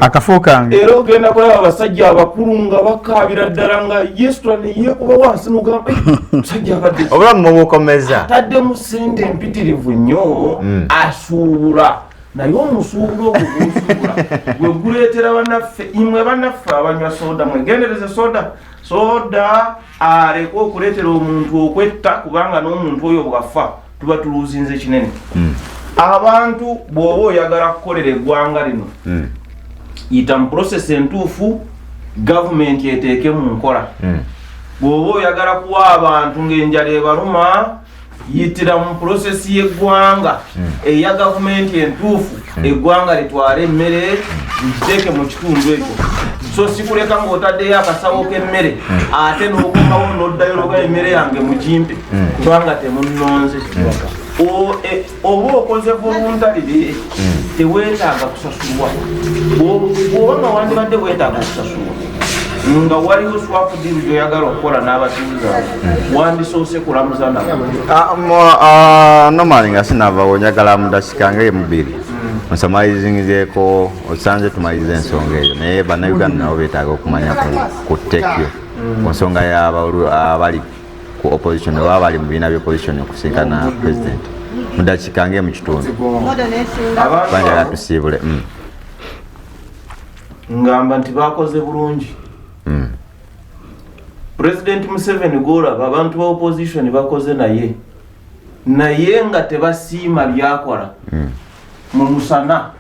akafo kange era ogenda kulaba abasajja abakulu nga bakaabira ddala nga yesitula neyekuba wansi nogamba musajja abadde obulamu mubukomeza ataddemu sente empitirivu nnyo asuubula naye omusuubula ogwo gusuubula gwe guleetera bannaffe imwe bannaffe abanywa soda mwegendereze soda aleka okuleetera omuntu okwetta kubanga n'omuntu oyo bwafa tuba tuluuzinze kinene abantu bw'oba oyagala kukolera eggwanga lino yita mu process entuufu government eteeke mu nkola bw'oba oyagala kuwa abantu ng'enjala ebaluma yitira mu process y'eggwanga eya gavumenti entuufu eggwanga litwale emmere ngiteeke mu kitundu ekyo so sikuleka ng'otaddeyo akasawo k'emmere ate n'okomawo n'oddayologa emmere yange mugimpe kubanga temunnonze oba okoze voluntarily teweetaaga kusasulwa bw'oba nga wandibadde weetaaga kusasulwa nga waliwo swap deal gyoyagala okukola n'abatuuze wandisoose kulamuza nabo normally nga sinavawo njagala mudakika nga emubiri nsamalizingizeeko osanze tumaliriza ensonga eyo naye bannayuganda nabo beetaaga okumanya ku tekyo ku nsonga y'abali ku opposition oba abali mu bibiina by'opposition okusinkana president mudakika nga emu kitundu banjagala tusiibule ngamba nti bakoze bulungi President Museveni golaba abantu ba opposition bakoze naye nga tebasiima byakola mu musana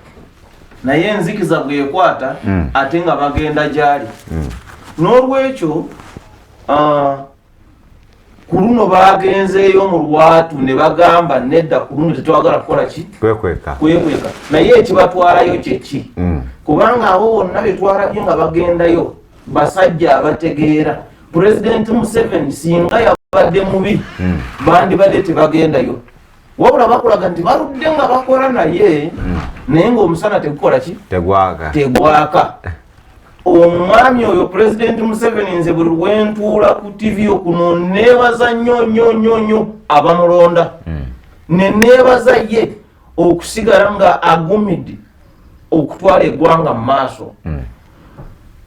naye enzikiza bwekwata ate nga bagenda gyali n'olwekyo ku luno bagenzeeyo mu lwatu ne bagamba nedda ku luno tetwagala kukola ki kwekweka naye ekibatwalayo kyeki kubanga abo bonna betwalabye nga bagendayo basajja abategeera President Museveni singa yabadde mubi bandibadde tebagendayo wabula bakulaga nti baludde nga bakola naye naye ng'omusana tegukola ki tegwaka omwami oyo President Museveni nze buli lwentuula ku TV okuno neebaza nnyo abamulonda neebaza ye okusigala nga agumidde okutwala eggwanga mu maaso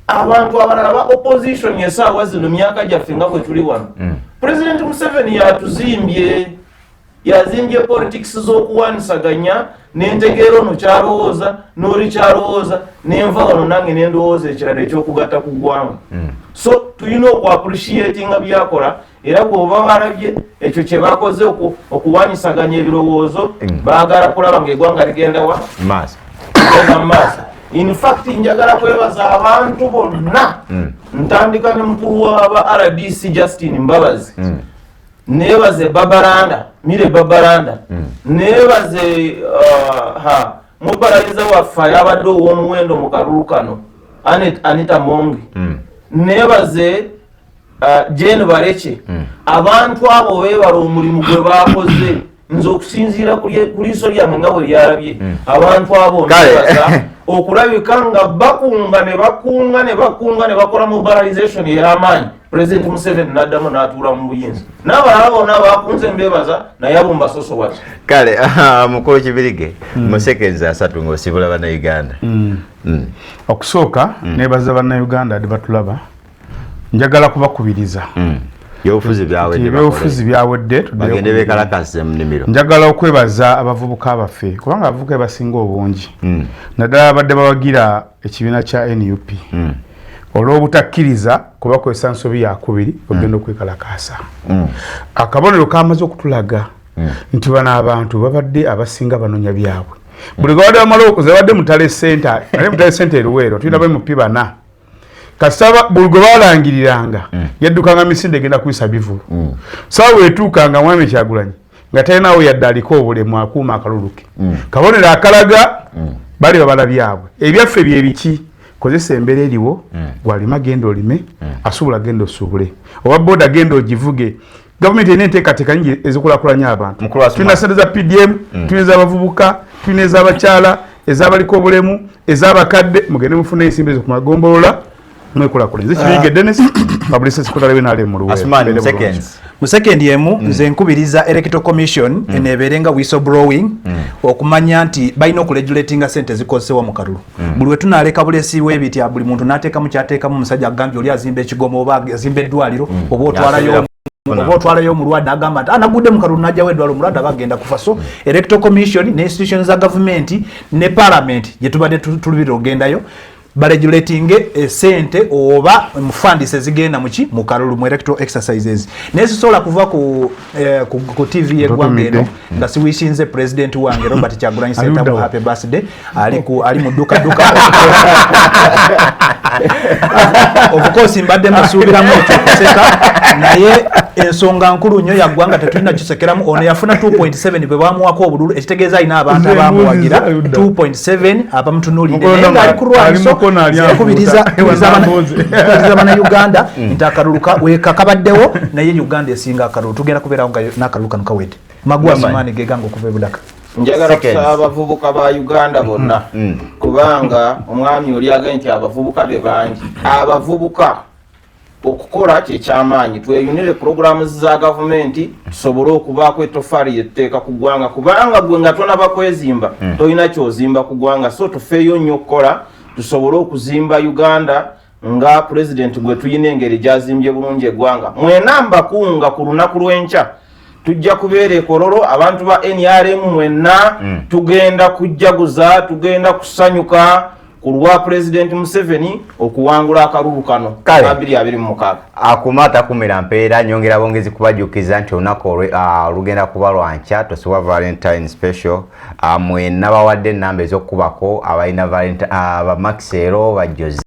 abantu abalala ba opposition esaawa zino myaka gyaffe nga bwe tuli wano President Museveni yazimbye politics z'okuwanisaganya n'entegeera ono kyalowooza n'oli kyalowooza n'enva wano nange n'endowooza ekirala ekyokugatta ku ggwanga so tulina okuappreciatinga byakola era bw'oba balabye ekyo kye bakoze okuwanisaganya ebirowoozo baagala kulaba ng'eggwanga ligenda wa maaso. In fact njagala kwebaza abantu bonna ntandika ne mukulu w'aba RDC Justin Mbabazi nebaze Mire Babaranda nebaze mubalaliza waffe yabadde ow'omuwendo mu kalulu kano Anita Mongi nebaze Jane Bareke abantu abo beebala omulimu gwe bakoze nze okusinziira ku liiso lyange nga bwe lyalabye abantu abo nebaza okulabika nga bakunga ne bakola mobilization y'amaanyi President Museveni n'addamu n'atuula mu buyinza n'abalala bonna bakunze mbebaza naye abo mbasoso wati kale mukulu Kibirige mu seconds 3 ng'osibula bannayuganda okusooka nebaza bannayuganda adi batulaba njagala kubakubiriza ebyobufuzi byawedde bagende bekalakase mu nnimiro njagala okwebaza abavubuka baffe kubanga abavubuka basinga obungi naddala abadde bawagira ekibiina kya NUP olw'obutakkiriza kubakozesa nsobi yakubiri ogenda okwekalakaasa akabonero kamaze okutulaga nti bano abantu babadde abasinga banonya byabwe buli gabadde bamala okuzabadde mutale center ale mutale center eruweero tulina bamupi bana kasaba buli gwe balangiriranga yaddukanga misinde egenda kuyisa bivulu saawa etuukanga mwami Kyagulanyi nga talinawo yadde aliko obulemu akuuma akalulu ke kabonero akalaga bali babala byabwe ebyaffe bye biki kozesa embeera eriwo gwalima genda olime asuubula genda osuubule oba boda genda ogivuge gavumenti erina enteekateeka nyingi ezikulakulanya abantu tulina sente za PDM tulina ez'abavubuka tulina ez'abakyala ez'abaliko obulemu ez'abakadde mugende mufune ensimbi ezo ku magombolola mwekulakulanya zikibige Dennis publicity sekretary w'enale mu Luweero mu second yemu nze nkubiriza electoral commission eneberenga whistleblowing okumanya nti balina okuregulatinga sente zikosewa mu kalulu buli we tunaleka bulesi w'ebitya buli muntu n'ateeka mu kyateekamu omusajja agambye oli azimba ekigomo oba azimba eddwaliro oba otwalayo omulwadde agamba nti anagudde mu kalulu najjawo eddwaliro omulwadde abagenda kufa so electoral commission ne institutions za gavumenti ne parliament gye tubadde tulubira ogendayo baregulating sente oba mufandise zigenda mu kalulu mu electoral exercises nezisobola kuva ku TV y'eggwanga eno nga siwishinze president wange Robert Kyagulanyi Ssentamu happy birthday ali mu duka of course mbadde mbasuubiramu okuseka naye ensonga nkulu nnyo yaggwanga tetulina kisekeramu ono yafuna 2.7 bwe bamuwako obululu ekitegeeza alina abantu abamuwagira 2.7 abamutunuulidde naye ngaali ku lwaliso kubiriza bannayuganda nti akalulu wekakabaddewo naye uganda esinga akalulu tugenda kubeerawo nga n'akalulu kano kawedde maguwa zimaani geganga okuva ebudaka njagala kusaba abavubuka ba Uganda bonna kubanga omwami oli agambye nti abavubuka be bangi abavubuka okukola kyekyamaanyi tweyunire programu za gavumenti tusobole okubaako etofali yetteeka ku ggwanga kubanga gwe nga tonaba kwezimba tolina kyozimba ku ggwanga so tufeeyo nnyo okukola tusobole okuzimba Uganda nga pulezidenti gwe tuyina engeri gyazimbye bulungi eggwanga mwena mbakunga ku lunaku lw'enkya tujja kubeera ekololo abantu ba NRM mwenna tugenda kujjaguza tugenda kusanyuka ku lwa President Museveni okuwangula akalulu kano 2026 akumata kumira mpeera nyongera bongezi kubajukiza nti olunaku olugenda kuba lwankya tosobola Valentine special mwenna bawadde ennamba ez'okubako abalina Valentine ba Maxero ba Jose